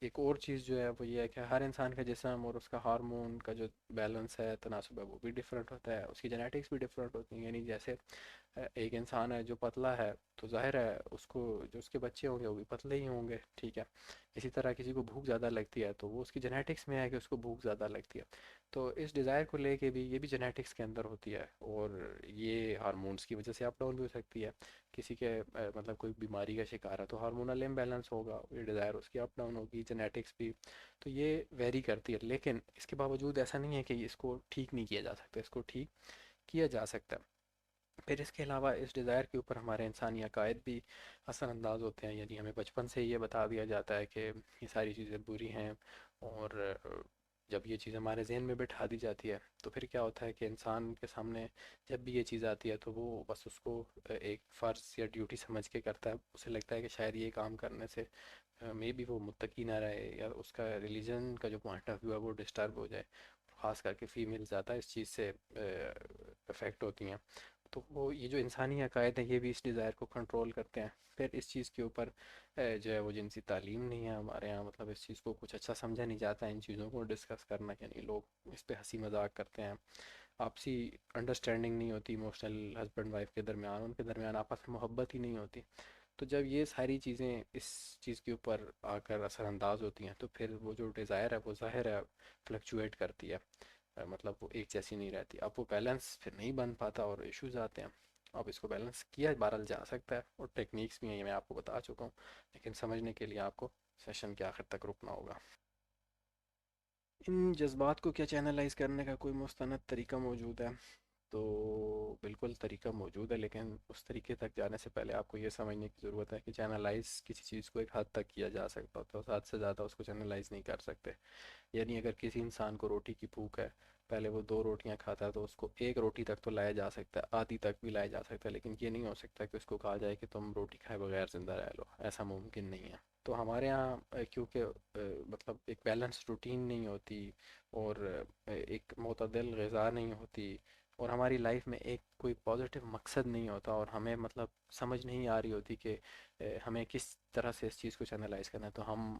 ایک اور چیز جو ہے وہ یہ ہے کہ ہر انسان کا جسم اور اس کا ہارمون کا جو بیلنس ہے، تناسب ہے، وہ بھی ڈفرینٹ ہوتا ہے، اس کی جینیٹکس بھی ڈفرینٹ ہوتی ہیں، یعنی جیسے ایک انسان ہے جو پتلا ہے تو ظاہر ہے اس کو جو اس کے بچے ہوں گے وہ بھی پتلے ہی ہوں گے، ٹھیک ہے۔ اسی طرح کسی کو بھوک زیادہ لگتی ہے تو وہ اس کی جینیٹکس میں ہے کہ اس کو بھوک زیادہ لگتی ہے، تو اس ڈیزائر کو لے کے بھی یہ بھی جینیٹکس کے اندر ہوتی ہے، اور یہ ہارمونس کی وجہ سے اپ ڈاؤن بھی ہو سکتی ہے۔ کسی کے مطلب کوئی بیماری کا شکار ہے تو ہارمونل امبیلنس ہوگا، یہ ڈیزائر اس کی اپ ڈاؤن ہوگی، جینیٹکس بھی، تو یہ ویری کرتی ہے، لیکن اس کے باوجود ایسا نہیں ہے کہ اس کو ٹھیک نہیں کیا جا سکتا، اس کو ٹھیک کیا جا سکتا ہے۔ پھر اس کے علاوہ اس ڈیزائر کے اوپر ہمارے انسانی عقائد بھی اثر انداز ہوتے ہیں، یعنی ہمیں بچپن سے یہ بتا دیا جاتا ہے کہ یہ ساری چیزیں بری ہیں، اور جب یہ چیز ہمارے ذہن میں بٹھا دی جاتی ہے تو پھر کیا ہوتا ہے کہ انسان کے سامنے جب بھی یہ چیز آتی ہے تو وہ بس اس کو ایک فرض یا ڈیوٹی سمجھ کے کرتا ہے، اسے لگتا ہے کہ شاید یہ کام کرنے سے مے بی وہ متقی نہ رہے، یا اس کا ریلیجن کا جو پوائنٹ آف ویو ہے وہ ڈسٹرب ہو جائے، خاص کر کے فیمیل زیادہ اس چیز سے افیکٹ ہوتی ہیں۔ تو وہ یہ جو انسانی عقائد ہیں یہ بھی اس ڈیزائر کو کنٹرول کرتے ہیں۔ پھر اس چیز کے اوپر جو ہے وہ جنسی تعلیم نہیں ہے ہمارے یہاں، مطلب اس چیز کو کچھ اچھا سمجھا نہیں جاتا ہے، ان چیزوں کو ڈسکس کرنا، یعنی لوگ اس پہ ہنسی مذاق کرتے ہیں، آپسی انڈرسٹینڈنگ نہیں ہوتی، ایموشنل ہسبینڈ وائف کے درمیان، ان کے درمیان آپس میں محبت ہی نہیں ہوتی۔ تو جب یہ ساری چیزیں اس چیز کے اوپر آ کر اثر انداز ہوتی ہیں تو پھر وہ جو ڈیزائر ہے وہ ظاہر ہے فلکچویٹ کرتی ہے، مطلب وہ ایک جیسی نہیں رہتی، اب وہ بیلنس پھر نہیں بن پاتا اور ایشوز آتے ہیں۔ اب اس کو بیلنس کیا بہرحال جا سکتا ہے، اور ٹیکنیکس بھی ہیں یہ میں آپ کو بتا چکا ہوں، لیکن سمجھنے کے لیے آپ کو سیشن کے آخر تک رکنا ہوگا۔ ان جذبات کو کیا چینلائز کرنے کا کوئی مستند طریقہ موجود ہے؟ تو بالکل طریقہ موجود ہے، لیکن اس طریقے تک جانے سے پہلے آپ کو یہ سمجھنے کی ضرورت ہے کہ چینلائز کسی چیز کو ایک حد تک کیا جا سکتا ہوتا ہے، حد سے زیادہ اس کو چینلائز نہیں کر سکتے۔ یعنی اگر کسی انسان کو روٹی کی بھوک ہے، پہلے وہ دو روٹیاں کھاتا ہے تو اس کو ایک روٹی تک تو لایا جا سکتا ہے، آدھی تک بھی لایا جا سکتا ہے، لیکن یہ نہیں ہو سکتا کہ اس کو کہا جائے کہ تم روٹی کھائے بغیر زندہ رہ لو، ایسا ممکن نہیں ہے۔ تو ہمارے یہاں کیونکہ مطلب ایک بیلنس روٹین نہیں ہوتی، اور ایک معتدل غذا نہیں ہوتی، اور ہماری لائف میں ایک کوئی پازیٹیو مقصد نہیں ہوتا، اور ہمیں مطلب سمجھ نہیں آ رہی ہوتی کہ ہمیں کس طرح سے اس چیز کو چینلائز کرنا ہے، تو ہم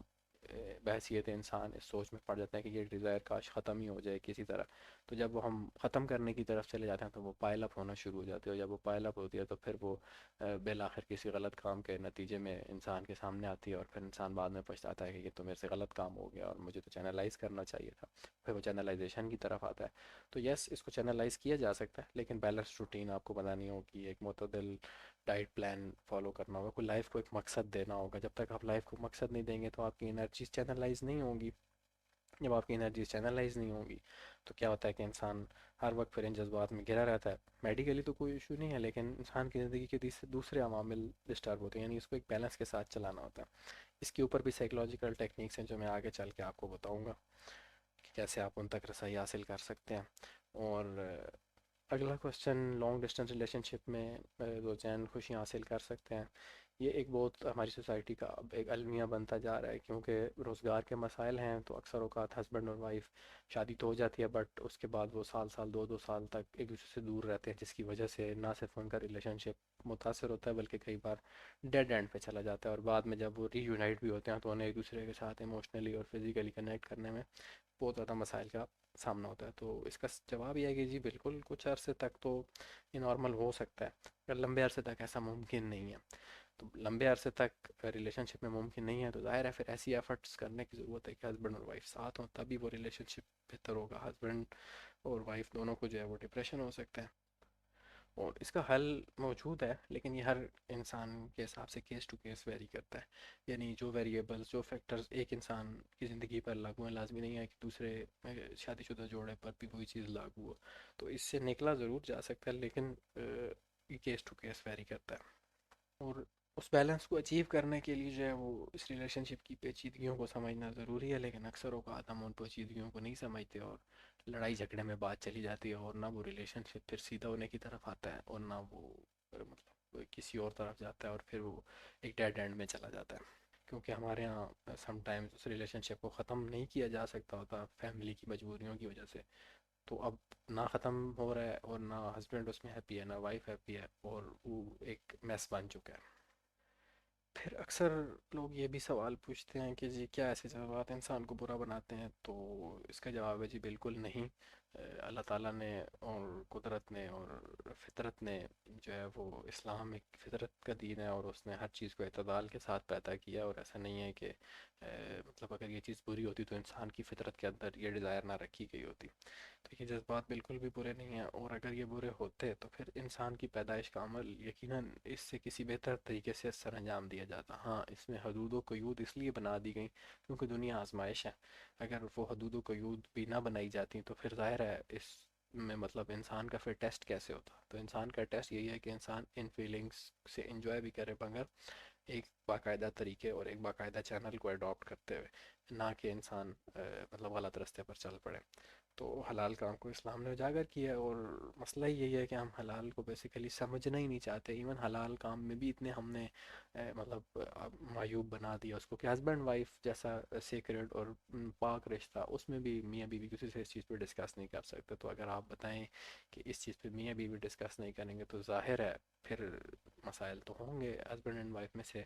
بحیثیت انسان اس سوچ میں پڑ جاتے ہیں کہ یہ ڈیزائر کاش ختم ہی ہو جائے کسی طرح۔ تو جب وہ ہم ختم کرنے کی طرف چلے جاتے ہیں تو وہ پائل اپ ہونا شروع ہو جاتی ہے، اور جب وہ پائل اپ ہوتی ہے تو پھر وہ بالآخر کسی غلط کام کے نتیجے میں انسان کے سامنے آتی ہے، اور پھر انسان بعد میں پچھتاتا ہے کہ یہ تو میرے سے غلط کام ہو گیا اور مجھے تو چینلائز کرنا چاہیے تھا، پھر وہ چینلائزیشن کی طرف آتا ہے۔ تو یس، اس کو چینلائز کیا جا سکتا ہے، لیکن بیلنس روٹین آپ کو بنانی ہوگی، ایک معتدل ڈائٹ پلان فالو کرنا ہوگا، کوئی لائف کو ایک مقصد دینا ہوگا۔ جب تک آپ لائف کو مقصد نہیں دیں گے تو آپ کی انرجیز چینلائز نہیں ہوگی، جب آپ کی انرجیز چینلائز نہیں ہوگی تو کیا ہوتا ہے کہ انسان ہر وقت پھر ان جذبات میں گھرا رہتا ہے۔ میڈیکلی تو کوئی ایشو نہیں ہے، لیکن انسان کی زندگی کے دوسرے عوامل ڈسٹرب ہوتے ہیں، یعنی اس کو ایک بیلنس کے ساتھ چلانا ہوتا ہے۔ اس کے اوپر بھی سائیکلوجیکل ٹیکنیکس ہیں جو میں آگے چل کے آپ کو بتاؤں گا کہ کیسے آپ ان تک رسائی حاصل کر سکتے ہیں۔ اور اگلا کوشچن، لانگ ڈسٹینس ریلیشن شپ میں دو چین خوشیاں حاصل کر سکتے ہیں؟ یہ ایک بہت ہماری سوسائٹی کا اب ایک المیہ بنتا جا رہا ہے، کیونکہ روزگار کے مسائل ہیں تو اکثر اوقات ہسبینڈ اور وائف شادی تو ہو جاتی ہے، بٹ اس کے بعد وہ سال سال دو دو سال تک ایک دوسرے سے دور رہتے ہیں، جس کی وجہ سے نہ صرف ان کا ریلیشن شپ متاثر ہوتا ہے بلکہ کئی بار ڈیڈ اینڈ پہ چلا جاتا ہے، اور بعد میں جب وہ ری یونائٹ بھی ہوتے ہیں تو انہیں ایک دوسرے کے ساتھ ایموشنلی اور فزیکلی کنیکٹ کرنے میں بہت زیادہ مسائل کا سامنا ہوتا ہے۔ تو اس کا جواب یہ ہے کہ جی بالکل کچھ عرصے تک تو یہ نارمل ہو سکتا ہے، لمبے عرصے تک ایسا ممکن نہیں ہے۔ تو لمبے عرصے تک ریلیشن شپ میں ممکن نہیں ہے، تو ظاہر ہے پھر ایسی ایفرٹس کرنے کی ضرورت ہے کہ ہسبینڈ اور وائف ساتھ ہوں، تبھی وہ ریلیشن شپ بہتر ہوگا. ہسبینڈ اور وائف دونوں کو جو ہے وہ ڈپریشن ہو سکتا ہے. اور اس کا حل موجود ہے، لیکن یہ ہر انسان کے حساب سے کیس ٹو کیس ویری کرتا ہے. یعنی جو ویریبلس، جو فیکٹرز ایک انسان کی زندگی پر لاگو ہیں، لازمی نہیں ہے کہ دوسرے شادی شدہ جوڑے پر بھی وہی چیز لاگو ہو. تو اس سے نکلا ضرور جا سکتا ہے، لیکن یہ کیس ٹو کیس ویری کرتا ہے. اور اس بیلنس کو اچیو کرنے کے لیے جو ہے وہ اس ریلیشن شپ کی پیچیدگیوں کو سمجھنا ضروری ہے، لیکن اکثر اوقات ہم ان پیچیدگیوں کو نہیں سمجھتے اور لڑائی جھگڑے میں بات چلی جاتی ہے، اور نہ وہ ریلیشن شپ پھر سیدھا ہونے کی طرف آتا ہے، اور نہ وہ مطلب کسی اور طرف جاتا ہے، اور پھر وہ ایک ڈیڈ اینڈ میں چلا جاتا ہے. کیونکہ ہمارے ہاں سم ٹائمز اس ریلیشن شپ کو ختم نہیں کیا جا سکتا ہوتا فیملی کی مجبوریوں کی وجہ سے. تو اب نہ ختم ہو رہا ہے، اور نہ ہسبینڈ اس میں ہیپی ہے، نہ وائف ہیپی ہے، اور وہ ایک میس بن چکا ہے. پھر اکثر لوگ یہ بھی سوال پوچھتے ہیں کہ جی کیا ایسے جذبات انسان کو برا بناتے ہیں؟ تو اس کا جواب ہے جی بالکل نہیں. اللہ تعالیٰ نے اور قدرت نے اور فطرت نے جو ہے وہ، اسلام ایک فطرت کا دین ہے، اور اس نے ہر چیز کو اعتدال کے ساتھ پیدا کیا. اور ایسا نہیں ہے کہ مطلب اگر یہ چیز بری ہوتی تو انسان کی فطرت کے اندر یہ ڈیزائر نہ رکھی گئی ہوتی. تو یہ جذبات بالکل بھی برے نہیں ہیں، اور اگر یہ برے ہوتے تو پھر انسان کی پیدائش کا عمل یقیناً اس سے کسی بہتر طریقے سے سر انجام دیا جاتا. ہاں اس میں حدود و قیود اس لیے بنا دی گئی کیونکہ دنیا آزمائش ہے. اگر وہ حدود و قیود بھی نہ بنائی جاتی تو پھر ظاہر ہے اس میں مطلب انسان کا پھر ٹیسٹ کیسے ہوتا؟ تو انسان کا ٹیسٹ یہی ہے کہ انسان ان فیلنگس سے انجوائے بھی کرے، مگر ایک باقاعدہ طریقے اور ایک باقاعدہ چینل کو اڈاپٹ کرتے ہوئے، نہ کہ انسان مطلب غلط راستے پر چل پڑے. تو حلال کام کو اسلام نے اجاگر کیا ہے، اور مسئلہ یہی ہے کہ ہم حلال کو بیسیکلی سمجھنا ہی نہیں چاہتے. ایون حلال کام میں بھی اتنے ہم نے مطلب معیوب بنا دیا اس کو کہ ہسبینڈ وائف جیسا سیکرڈ اور پاک رشتہ، اس میں بھی میاں بیوی کسی سے اس چیز پہ ڈسکس نہیں کر سکتے. تو اگر آپ بتائیں کہ اس چیز پہ میاں بیوی ڈسکس نہیں کریں گے تو ظاہر ہے پھر مسائل تو ہوں گے ہسبینڈ اینڈ وائف میں سے.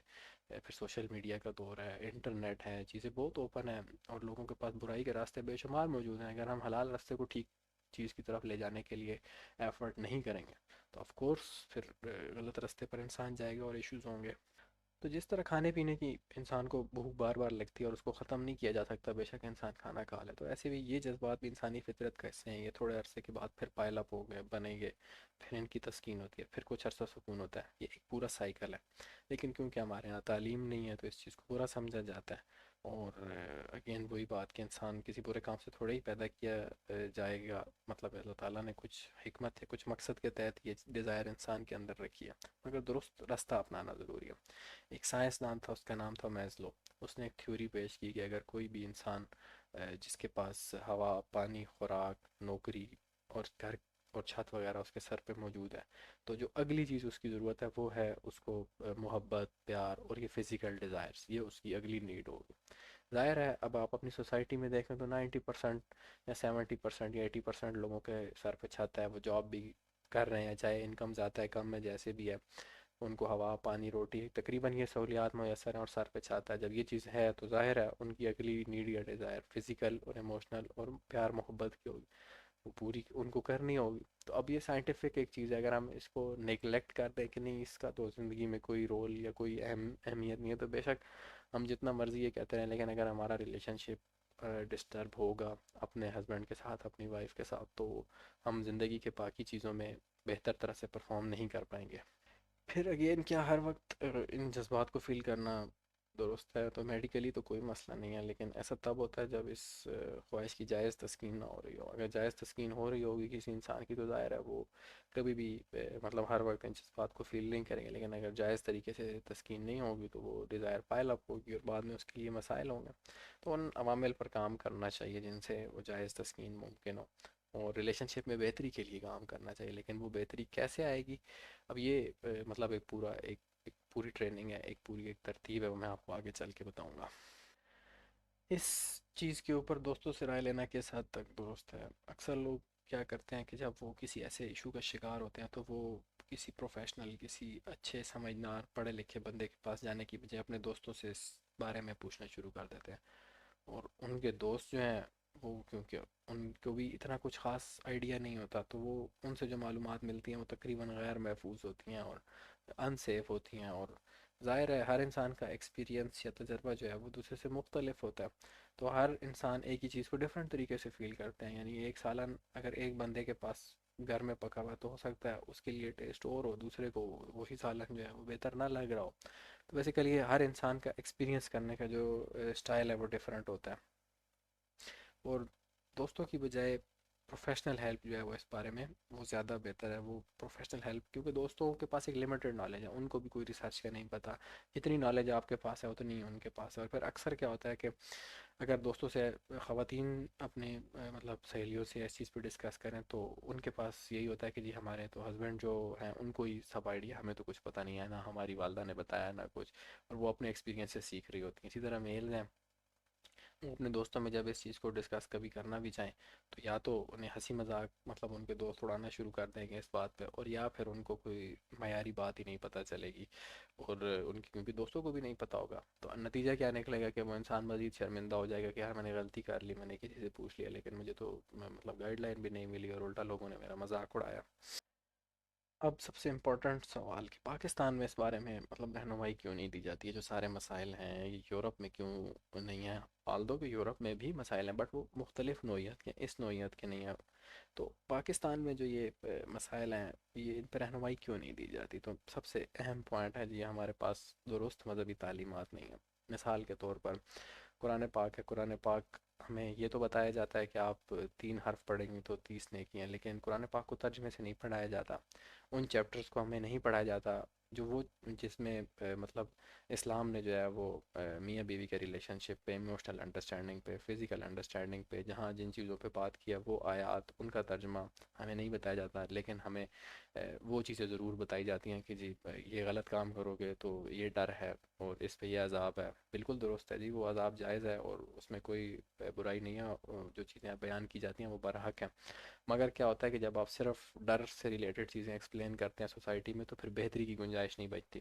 پھر سوشل میڈیا کا دور ہے، انٹرنیٹ ہے، چیزیں بہت اوپن ہیں، اور لوگوں کے پاس برائی کے راستے بے شمار موجود ہیں. اگر ہم حلال راستے کو ٹھیک چیز کی طرف لے جانے کے لیے ایفرٹ نہیں کریں گے تو آف کورس پھر غلط راستے پر انسان جائے گا اور ایشوز ہوں گے. تو جس طرح کھانے پینے کی انسان کو بھوک بار بار لگتی ہے اور اس کو ختم نہیں کیا جا سکتا بے شک انسان کھانا کھا لے، تو ایسے بھی یہ جذبات بھی انسانی فطرت کا حصے ہیں. یہ تھوڑے عرصے کے بعد پھر پائل اپ ہو گئے، بنے گے، پھر ان کی تسکین ہوتی ہے، پھر کچھ عرصہ سکون ہوتا ہے. یہ ایک پورا سائیکل ہے. لیکن کیونکہ ہمارے یہاں تعلیم نہیں ہے تو اس چیز کو برا سمجھا جاتا ہے. اور اگین وہی بات کہ انسان کسی برے کام سے تھوڑے ہی پیدا کیا جائے گا. مطلب اللہ تعالیٰ نے کچھ حکمت ہے، کچھ مقصد کے تحت یہ ڈیزائر انسان کے اندر رکھی ہے، مگر درست راستہ اپنانا ضروری ہے. ایک سائنس دان تھا، اس کا نام تھا میزلو. اس نے ایک تھیوری پیش کی کہ اگر کوئی بھی انسان جس کے پاس ہوا، پانی، خوراک، نوکری اور گھر اور چھت وغیرہ اس کے سر پہ موجود ہے، تو جو اگلی چیز اس کی ضرورت ہے وہ ہے اس کو محبت، پیار اور یہ فزیکل ڈیزائرز، یہ اس کی اگلی نیڈ ہوگی. ظاہر ہے اب آپ اپنی سوسائٹی میں دیکھیں تو 90% یا 70% یا 80% لوگوں کے سر پہ چھت ہے، وہ جاب بھی کر رہے ہیں، چاہے انکم زیادہ ہے کم ہے جیسے بھی ہے، ان کو ہوا، پانی، روٹی، تقریباً یہ سہولیات میسر ہیں اور سر پہ چھاتا ہے. جب یہ چیز ہے تو ظاہر ہے ان کی اگلی نیڈ یا ڈیزائر فزیکل اور ایموشنل اور پیار محبت کی ہوگی، وہ پوری ان کو کرنی ہوگی. تو اب یہ سائنٹیفک ایک چیز ہے، اگر ہم اس کو نیگلیکٹ کر دیں کہ نہیں اس کا تو زندگی میں کوئی رول یا کوئی اہمیت نہیں ہے، تو بے شک ہم جتنا مرضی یہ کہتے رہیں، لیکن اگر ہمارا ریلیشن شپ ڈسٹرب ہوگا اپنے ہسبینڈ کے ساتھ، اپنی وائف کے ساتھ، تو ہم زندگی کے باقی چیزوں میں بہتر طرح سے پرفارم نہیں کر پائیں گے. پھر اگین کیا ہر وقت ان جذبات کو فیل کرنا درست ہے؟ تو میڈیکلی تو کوئی مسئلہ نہیں ہے، لیکن ایسا تب ہوتا ہے جب اس خواہش کی جائز تسکین نہ ہو رہی ہو. اگر جائز تسکین ہو رہی ہوگی کسی انسان کی تو ظاہر ہے وہ کبھی بھی مطلب ہر وقت ان جذبات کو فیل نہیں کریں گے. لیکن اگر جائز طریقے سے تسکین نہیں ہوگی تو وہ ڈیزائر پائل اپ ہوگی اور بعد میں اس کے لیے مسائل ہوں گے. تو ان عوامل پر کام کرنا چاہیے جن سے وہ جائز تسکین ممکن ہو، اور ریلیشن شپ میں بہتری کے لیے کام کرنا چاہیے. لیکن وہ بہتری کیسے آئے گی؟ اب یہ مطلب ایک پوری ٹریننگ ہے، ایک پوری ایک ترتیب ہے، وہ میں آپ کو آگے چل کے بتاؤں گا. اس چیز کے اوپر دوستوں سے رائے لینا کس حد تک درست ہے؟ اکثر لوگ کیا کرتے ہیں کہ جب وہ کسی ایسے ایشو کا شکار ہوتے ہیں تو وہ کسی پروفیشنل، کسی اچھے سمجھدار پڑھے لکھے بندے کے پاس جانے کی بجائے اپنے دوستوں سے اس بارے میں پوچھنا شروع کر دیتے ہیں. اور ان کے دوست جو ہیں وہ کیونکہ ان کو بھی اتنا کچھ خاص آئیڈیا نہیں ہوتا، تو وہ ان سے جو معلومات ملتی ہیں وہ تقریباً غیر محفوظ ہوتی ہیں اور ان سیف ہوتی ہیں، اور ظاہر ہے ہر انسان کا ایکسپیرینس یا تجربہ جو ہے وہ دوسرے سے مختلف ہوتا ہے، تو ہر انسان ایک ہی چیز کو ڈفرینٹ طریقے سے فیل کرتے ہیں، یعنی ایک سالن اگر ایک بندے کے پاس گھر میں پکا ہوا ہے تو ہو سکتا ہے اس کے لیے ٹیسٹ اور ہو، دوسرے کو وہی سالن جو ہے وہ بہتر نہ لگ رہا ہو. تو بیسیکلی ہر انسان کا ایکسپیرینس کرنے کا جو اسٹائل ہے وہ ڈفرینٹ ہوتا ہے. اور دوستوں کی بجائے پروفیشنل ہیلپ جو ہے وہ اس بارے میں وہ زیادہ بہتر ہے. وہ پروفیشنل ہیلپ کیونکہ دوستوں کے پاس ایک لمیٹڈ نالج ہے، ان کو بھی کوئی ریسرچ کا نہیں پتہ، جتنی نالج آپ کے پاس ہے اتنی ان کے پاس ہے. اور پھر اکثر کیا ہوتا ہے کہ اگر دوستوں سے خواتین اپنے مطلب سہیلیوں سے اس چیز پہ ڈسکس کریں تو ان کے پاس یہی ہوتا ہے کہ جی ہمارے تو ہسبینڈ جو ہیں ان کو ہی سب آئیڈیا، ہمیں تو کچھ پتہ نہیں ہے، نہ ہماری والدہ نے بتایا نہ کچھ، اور وہ اپنے ایکسپیرینس سے سیکھ رہی ہوتی ہیں. اسی طرح میل ہیں، وہ اپنے دوستوں میں جب اس چیز کو ڈسکس کبھی کرنا بھی چاہیں تو یا تو انہیں ہنسی مذاق مطلب ان کے دوست اڑانا شروع کر دیں گے اس بات پہ، اور یا پھر ان کو کوئی معیاری بات ہی نہیں پتہ چلے گی، اور ان کی کیونکہ دوستوں کو بھی نہیں پتہ ہوگا تو نتیجہ کیا نکلے گا کہ وہ انسان مزید شرمندہ ہو جائے گا کہ یار میں نے غلطی کر لی، میں نے کسی سے پوچھ لیا لیکن مجھے تو مطلب گائیڈ لائن بھی نہیں ملی اور الٹا لوگوں نے میرا مذاق اڑایا. اب سب سے امپورٹنٹ سوال کہ پاکستان میں اس بارے میں مطلب رہنمائی کیوں نہیں دی جاتی ہے؟ جو سارے مسائل ہیں یہ یورپ میں کیوں نہیں ہیں؟ آلدو کہ یورپ میں بھی مسائل ہیں بٹ وہ مختلف نوعیت کے، اس نوعیت کے نہیں ہیں. تو پاکستان میں جو یہ مسائل ہیں یہ ان پہ رہنمائی کیوں نہیں دی جاتی؟ تو سب سے اہم پوائنٹ ہے جی ہمارے پاس درست مذہبی تعلیمات نہیں ہیں. مثال کے طور پر قرآن پاک ہے، قرآن پاک ہمیں یہ تو بتایا جاتا ہے کہ آپ 3 حرف پڑھیں گے تو 30 نیکی ہیں، لیکن قرآن پاک کو ترجمے سے نہیں پڑھایا جاتا، ان چیپٹرز کو ہمیں نہیں پڑھایا جاتا جو وہ جس میں مطلب اسلام نے جو ہے وہ میاں بیوی کے ریلیشن شپ پہ، ایموشنل انڈرسٹینڈنگ پہ، فزیکل انڈرسٹینڈنگ پہ جہاں جن چیزوں پہ بات کیا وہ آیات ان کا ترجمہ ہمیں نہیں بتایا جاتا، لیکن ہمیں وہ چیزیں ضرور بتائی جاتی ہیں کہ جی یہ غلط کام کرو گے تو یہ ڈر ہے اور اس پہ یہ عذاب ہے. بالکل درست ہے جی، وہ عذاب جائز ہے اور اس میں کوئی برائی نہیں ہے، جو چیزیں بیان کی جاتی ہیں وہ برحق ہیں. مگر کیا ہوتا ہے کہ جب آپ صرف ڈر سے ریلیٹڈ چیزیں ایکسپلین کرتے ہیں سوسائٹی میں تو پھر بہتری کی گنجائش نہیں بچتی.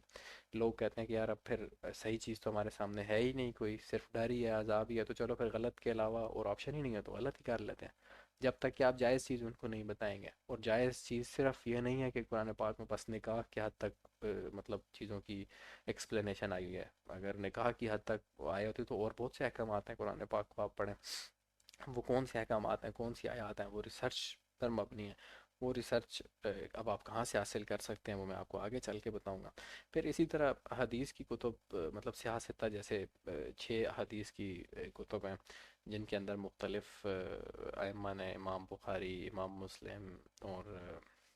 لوگ کہتے ہیں کہ یار اب پھر صحیح چیز تو ہمارے سامنے ہے ہی نہیں، کوئی صرف ڈر ہی ہے، عذاب ہی ہے، تو چلو پھر غلط کے علاوہ اور آپشن ہی نہیں ہے تو غلط ہی کر لیتے ہیں. جب تک کہ آپ جائز چیز ان کو نہیں بتائیں گے. اور جائز چیز صرف یہ نہیں ہے کہ قرآن پاک میں بس نکاح کے حد تک مطلب چیزوں کی ایکسپلینیشن آئی ہوئی ہے. اگر نکاح کی حد تک آئے ہوتے تو اور بہت سے احکامات ہیں قرآن پاک کو آپ پڑھیں، وہ کون سے احکامات ہیں، کون سی آیات ہیں، وہ ریسرچ پر مبنی ہے. وہ ریسرچ اب آپ کہاں سے حاصل کر سکتے ہیں وہ میں آپ کو آگے چل کے بتاؤں گا. پھر اسی طرح حدیث کی کتب مطلب سیاستہ جیسے 6 حدیث کی کتب ہیں جن کے اندر مختلف ائمہ نے، امام بخاری، امام مسلم اور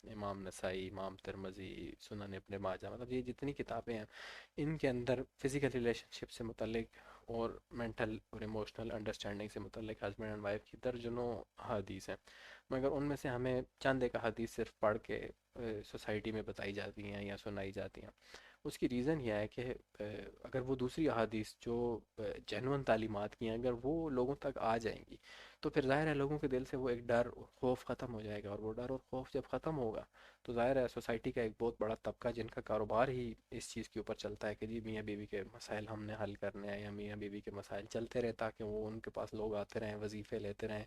امام نسائی، امام ترمذی، سنن ابن ماجہ، مطلب یہ جتنی کتابیں ہیں ان کے اندر فزیکل ریلیشن شپ سے متعلق اور مینٹل اور ایموشنل انڈرسٹینڈنگ سے متعلق ہسبینڈ اینڈ وائف کی درجنوں حدیث ہیں. مگر ان میں سے ہمیں چند ایک حدیث صرف پڑھ کے سوسائٹی میں بتائی جاتی ہیں یا سنائی جاتی ہیں. اس کی ریزن یہ ہے کہ اگر وہ دوسری احادیث جو جینون تعلیمات کی ہیں اگر وہ لوگوں تک آ جائیں گی تو پھر ظاہر ہے لوگوں کے دل سے وہ ایک ڈر اور خوف ختم ہو جائے گا، اور وہ ڈر اور خوف جب ختم ہوگا تو ظاہر ہے سوسائٹی کا ایک بہت بڑا طبقہ جن کا کاروبار ہی اس چیز کے اوپر چلتا ہے کہ جی میاں بیوی کے مسائل ہم نے حل کرنے ہیں یا میاں بیوی کے مسائل چلتے رہے تاکہ وہ ان کے پاس لوگ آتے رہیں، وظیفے لیتے رہیں،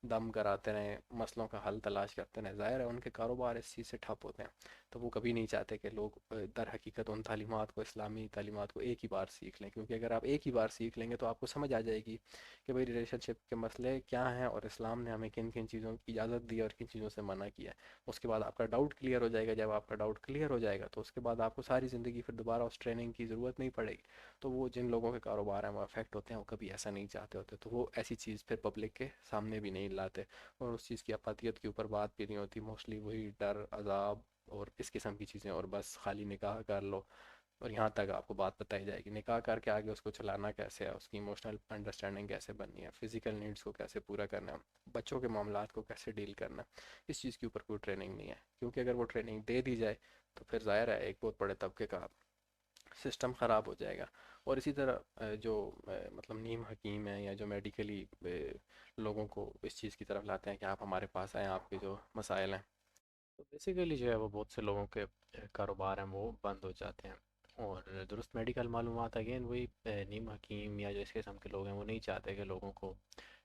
دم کراتے رہیں، مسئلوں کا حل تلاش کرتے رہیں، ظاہر ہے ان کے کاروبار اس چیز سے ٹھپ ہوتے ہیں. تو وہ کبھی نہیں چاہتے کہ لوگ در حقیقت ان تعلیمات کو، اسلامی تعلیمات کو ایک ہی بار سیکھ لیں، کیونکہ اگر آپ ایک ہی بار سیکھ لیں گے تو آپ کو سمجھ آ جائے گی کہ بھئی ریلیشن شپ کے مسئلے کیا ہیں اور اسلام نے ہمیں کن کن چیزوں کی اجازت دی اور کن چیزوں سے منع کیا ہے. اس کے بعد آپ کا ڈاؤٹ کلیئر ہو جائے گا. جب آپ کا ڈاؤٹ کلیئر ہو جائے گا تو اس کے بعد آپ کو ساری زندگی پھر دوبارہ اس ٹریننگ کی ضرورت نہیں پڑے گی. تو وہ جن لوگوں کے کاروبار ہیں وہ افیکٹ ہوتے ہیں وہ کبھی ایسا نہیں چاہتے ہوتے، تو وہ ایسی چیز پھر پبلک کے سامنے بھی نہیں لاتے اور اس چیز کی افادیت کے اوپر بات بھی نہیں ہوتی. موسٹلی وہی ڈر، عذاب اور اس قسم کی چیزیں، اور بس خالی نکاح کر لو اور یہاں تک آپ کو بات بتائی جائے گی. نکاح کر کے آگے اس کو چلانا کیسے ہے، اس کی ایموشنل انڈرسٹینڈنگ کیسے بننی ہے، فزیکل نیڈس کو کیسے پورا کرنا ہے، بچوں کے معاملات کو کیسے ڈیل کرنا ہے، اس چیز کے اوپر کوئی ٹریننگ نہیں ہے. کیونکہ اگر وہ ٹریننگ دے دی جائے تو پھر ظاہر ہے ایک بہت بڑے طبقے کا سسٹم خراب ہو جائے گا. اور اسی طرح جو مطلب نیم حکیم ہیں یا جو میڈیکلی لوگوں کو اس چیز کی طرف لاتے ہیں کہ آپ ہمارے پاس آئیں، آپ کے جو مسائل ہیں، تو بیسیکلی جو ہے وہ بہت سے لوگوں کے کاروبار ہیں وہ بند ہو جاتے ہیں. اور درست میڈیکل معلومات اگین وہی نیم حکیم یا جو اس قسم کے لوگ ہیں وہ نہیں چاہتے کہ لوگوں کو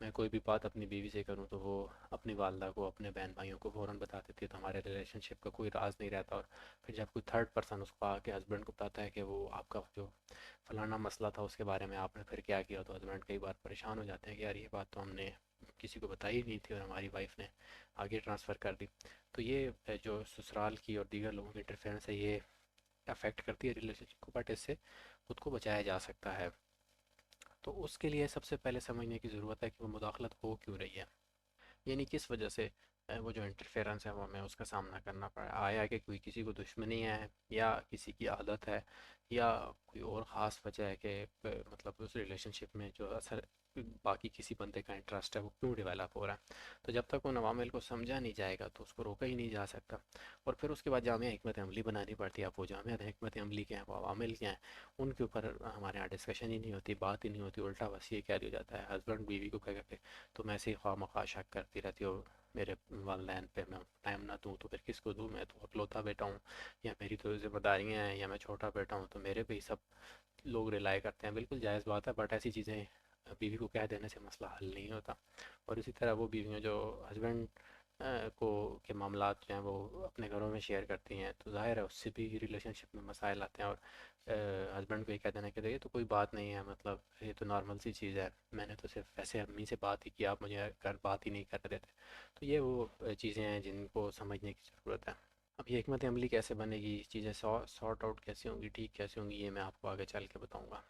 میں کوئی بھی بات اپنی بیوی سے کروں تو وہ اپنی والدہ کو اپنے بہن بھائیوں کو فوراً بتا دیتی ہے، تو ہمارے ریلیشن شپ کا کوئی راز نہیں رہتا. اور پھر جب کوئی تھرڈ پرسن اس کو آ کے ہسبینڈ کو بتاتا ہے کہ وہ آپ کا جو فلانا مسئلہ تھا اس کے بارے میں آپ نے پھر کیا کیا، تو ہسبینڈ کئی بار پریشان ہو جاتے ہیں کہ یار یہ بات تو ہم نے کسی کو بتائی نہیں تھی اور ہماری وائف نے آگے ٹرانسفر کر دی. تو یہ جو سسرال کی اور دیگر لوگوں کی انٹرفیئرنس ہے یہ افیکٹ کرتی ہے ریلیشن شپ کو، بٹ اس سے خود کو بچایا جا سکتا ہے. تو اس کے لیے سب سے پہلے سمجھنے کی ضرورت ہے کہ وہ مداخلت ہو کیوں رہی ہے، یعنی کس وجہ سے وہ جو انٹرفیئرنس ہے وہ ہمیں اس کا سامنا کرنا پڑا. آیا کہ کوئی کسی کو دشمنی ہے، یا کسی کی عادت ہے، یا کوئی اور خاص وجہ ہے کہ مطلب اس ریلیشن شپ میں جو اثر باقی کسی بندے کا انٹرسٹ ہے وہ کیوں ڈیولپ ہو رہا ہے. تو جب تک ان عوامل کو سمجھا نہیں جائے گا تو اس کو روکا ہی نہیں جا سکتا. اور پھر اس کے بعد جامعہ حکمت عملی بنانی پڑتی ہے. اب وہ جامعہ حکمت عملی کیا ہے، وہ عوامل کیا ہیں، ان کے اوپر ہمارے یہاں ڈسکشن ہی نہیں ہوتی، بات ہی نہیں ہوتی. الٹا بس یہ کہہ دیا جاتا ہے، ہسبینڈ بیوی کو کہہ کہ تم ایسے ہی خواہ مخواہ شک کرتی رہتی ہو میرے والدین پہ، میں ٹائم نہ دوں تو پھر کس کو دوں، میں تو اکلوتا بیٹا ہوں، یا میری تو ذمہ داریاں ہیں، یا میں چھوٹا بیٹا ہوں تو میرے پہ ہی سب لوگ ریلائی کرتے ہیں. بالکل جائز بات ہے، بٹ ایسی چیزیں بیوی کو کہہ دینے سے مسئلہ حل نہیں ہوتا. اور اسی طرح وہ بیویاں جو ہسبینڈ کو کے معاملات جو ہیں وہ اپنے گھروں میں شیئر کرتی ہیں، تو ظاہر ہے اس سے بھی ریلیشن شپ میں مسائل آتے ہیں. اور ہسبینڈ کو یہ کہہ دینا کہ یہ تو کوئی بات نہیں ہے، مطلب یہ تو نارمل سی چیز ہے، میں نے تو صرف ایسے امی سے بات ہی کی، آپ مجھے گھر بات ہی نہیں کر دیتے. تو یہ وہ چیزیں ہیں جن کو سمجھنے کی ضرورت ہے. اب یہ حکمت عملی کیسے بنے گی، چیزیں سارٹ آؤٹ کیسے ہوں گی، ٹھیک کیسے ہوں گی، یہ میں آپ کو آگے چل کے بتاؤں گا.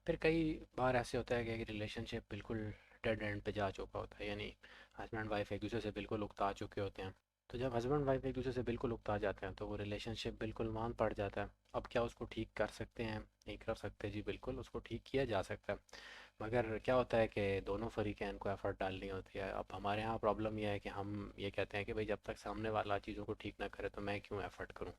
پھر کئی بار ایسے ہوتا ہے کہ ریلیشن شپ بالکل ڈیڈ اینڈ پہ جا چکا ہوتا ہے، یعنی ہسبینڈ وائف ایک دوسرے سے بالکل اکتا چکے ہوتے ہیں. تو جب ہسبینڈ وائف ایک دوسرے سے بالکل اکتا جاتے ہیں تو وہ ریلیشن شپ بالکل مان پڑ جاتا ہے. اب کیا اس کو ٹھیک کر سکتے ہیں؟ نہیں کر سکتے جی، بالکل اس کو ٹھیک کیا جا سکتا ہے، مگر کیا ہوتا ہے کہ دونوں فریقین کو ایفرٹ ڈالنی ہوتی ہے. اب ہمارے ہاں پرابلم یہ ہے کہ ہم یہ کہتے ہیں کہ بھئی جب تک سامنے والا چیزوں کو ٹھیک نہ کرے تو میں کیوں ایفرٹ کروں.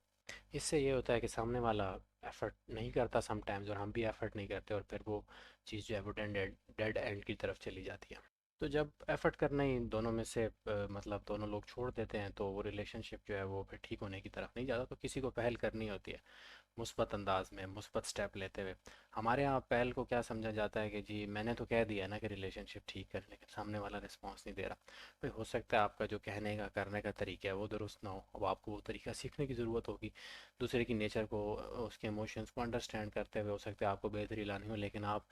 اس سے یہ ہوتا ہے کہ سامنے والا ایفرٹ نہیں کرتا سم ٹائمز، اور ہم بھی ایفرٹ نہیں کرتے، اور پھر وہ چیز جو ہے وہ ڈیڈ اینڈ کی طرف چلی جاتی ہے. تو جب ایفرٹ کرنا ہی دونوں میں سے مطلب دونوں لوگ چھوڑ دیتے ہیں تو وہ ریلیشن شپ جو ہے وہ پھر ٹھیک ہونے کی طرف نہیں جاتا. تو کسی کو پہل کرنی ہوتی ہے مثبت انداز میں، مثبت سٹیپ لیتے ہوئے. ہمارے یہاں پہل کو کیا سمجھا جاتا ہے کہ جی میں نے تو کہہ دیا ہے نا کہ ریلیشن شپ ٹھیک کر، لیکن سامنے والا رسپانس نہیں دے رہا. بھئی ہو سکتا ہے آپ کا جو کہنے کا کرنے کا طریقہ ہے وہ درست نہ ہو، اب آپ کو وہ طریقہ سیکھنے کی ضرورت ہوگی. دوسرے کی نیچر کو، اس کے ایموشنس کو انڈرسٹینڈ کرتے ہوئے ہو سکتا ہے آپ کو بہتری لانی ہو، لیکن آپ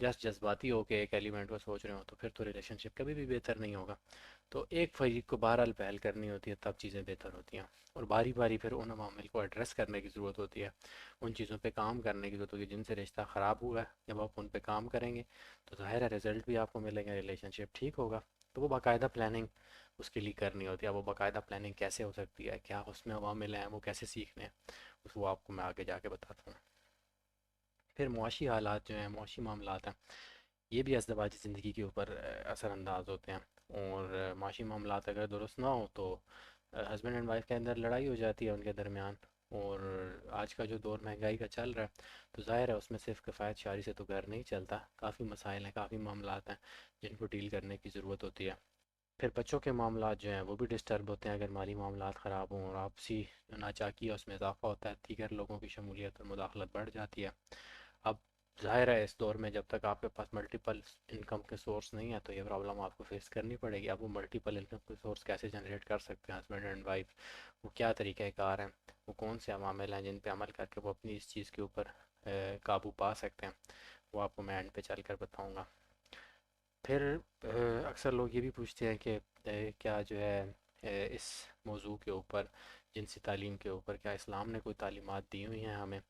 جذباتی ہو کے ایک ایلیمنٹ کو سوچ رہے ہو تو پھر تو ریلیشن شپ کبھی بھی بہتر نہیں ہوگا. تو ایک فریق کو بہرحال پہل کرنی ہوتی ہے، تب چیزیں بہتر ہوتی ہیں. اور باری باری پھر ان عوامل کو ایڈریس کرنے کی ضرورت ہوتی ہے، ان چیزوں پہ کام کرنے کی ضرورت ہوتی ہے جن سے رشتہ خراب ہوا ہے. جب آپ ان پہ کام کریں گے تو ظاہر ہے رزلٹ بھی آپ کو ملے گا، ریلیشن شپ ٹھیک ہوگا. تو وہ باقاعدہ پلاننگ اس کے لیے کرنی ہوتی ہے. وہ باقاعدہ پلاننگ کیسے ہو سکتی ہے، کیا اس میں عوامل ہیں، وہ کیسے سیکھنے ہیں، وہ آپ کو میں آگے جا کے بتاتا ہوں. پھر معاشی حالات جو ہیں، معاشی معاملات ہیں، یہ بھی ازدواجی زندگی کے اوپر اثر انداز ہوتے ہیں. اور معاشی معاملات اگر درست نہ ہوں تو ہسبینڈ اینڈ وائف کے اندر لڑائی ہو جاتی ہے ان کے درمیان. اور آج کا جو دور مہنگائی کا چل رہا ہے تو ظاہر ہے اس میں صرف کفایت شعاری سے تو گھر نہیں چلتا، کافی مسائل ہیں، کافی معاملات ہیں جن کو ڈیل کرنے کی ضرورت ہوتی ہے. پھر بچوں کے معاملات جو ہیں وہ بھی ڈسٹرب ہوتے ہیں اگر مالی معاملات خراب ہوں، اور آپسی ناچاکی ہے اس میں اضافہ ہوتا ہے، دیگر لوگوں کی شمولیت اور مداخلت بڑھ جاتی ہے. اب ظاہر ہے اس دور میں جب تک آپ کے پاس ملٹیپل انکم کے سورس نہیں ہے تو یہ پرابلم آپ کو فیس کرنی پڑے گی. اب وہ ملٹیپل انکم کے سورس کیسے جنریٹ کر سکتے ہیں ہسبینڈ اینڈ وائف، وہ کیا طریقہ کار ہیں، وہ کون سے عوامل ہیں جن پہ عمل کر کے وہ اپنی اس چیز کے اوپر قابو پا سکتے ہیں، وہ آپ کو میں اینڈ پہ چل کر بتاؤں گا. پھر اکثر لوگ یہ بھی پوچھتے ہیں کہ کیا جو ہے اس موضوع کے اوپر، جنسی تعلیم کے اوپر، کیا اسلام نے کوئی تعلیمات دی ہوئی ہیں ہمیں؟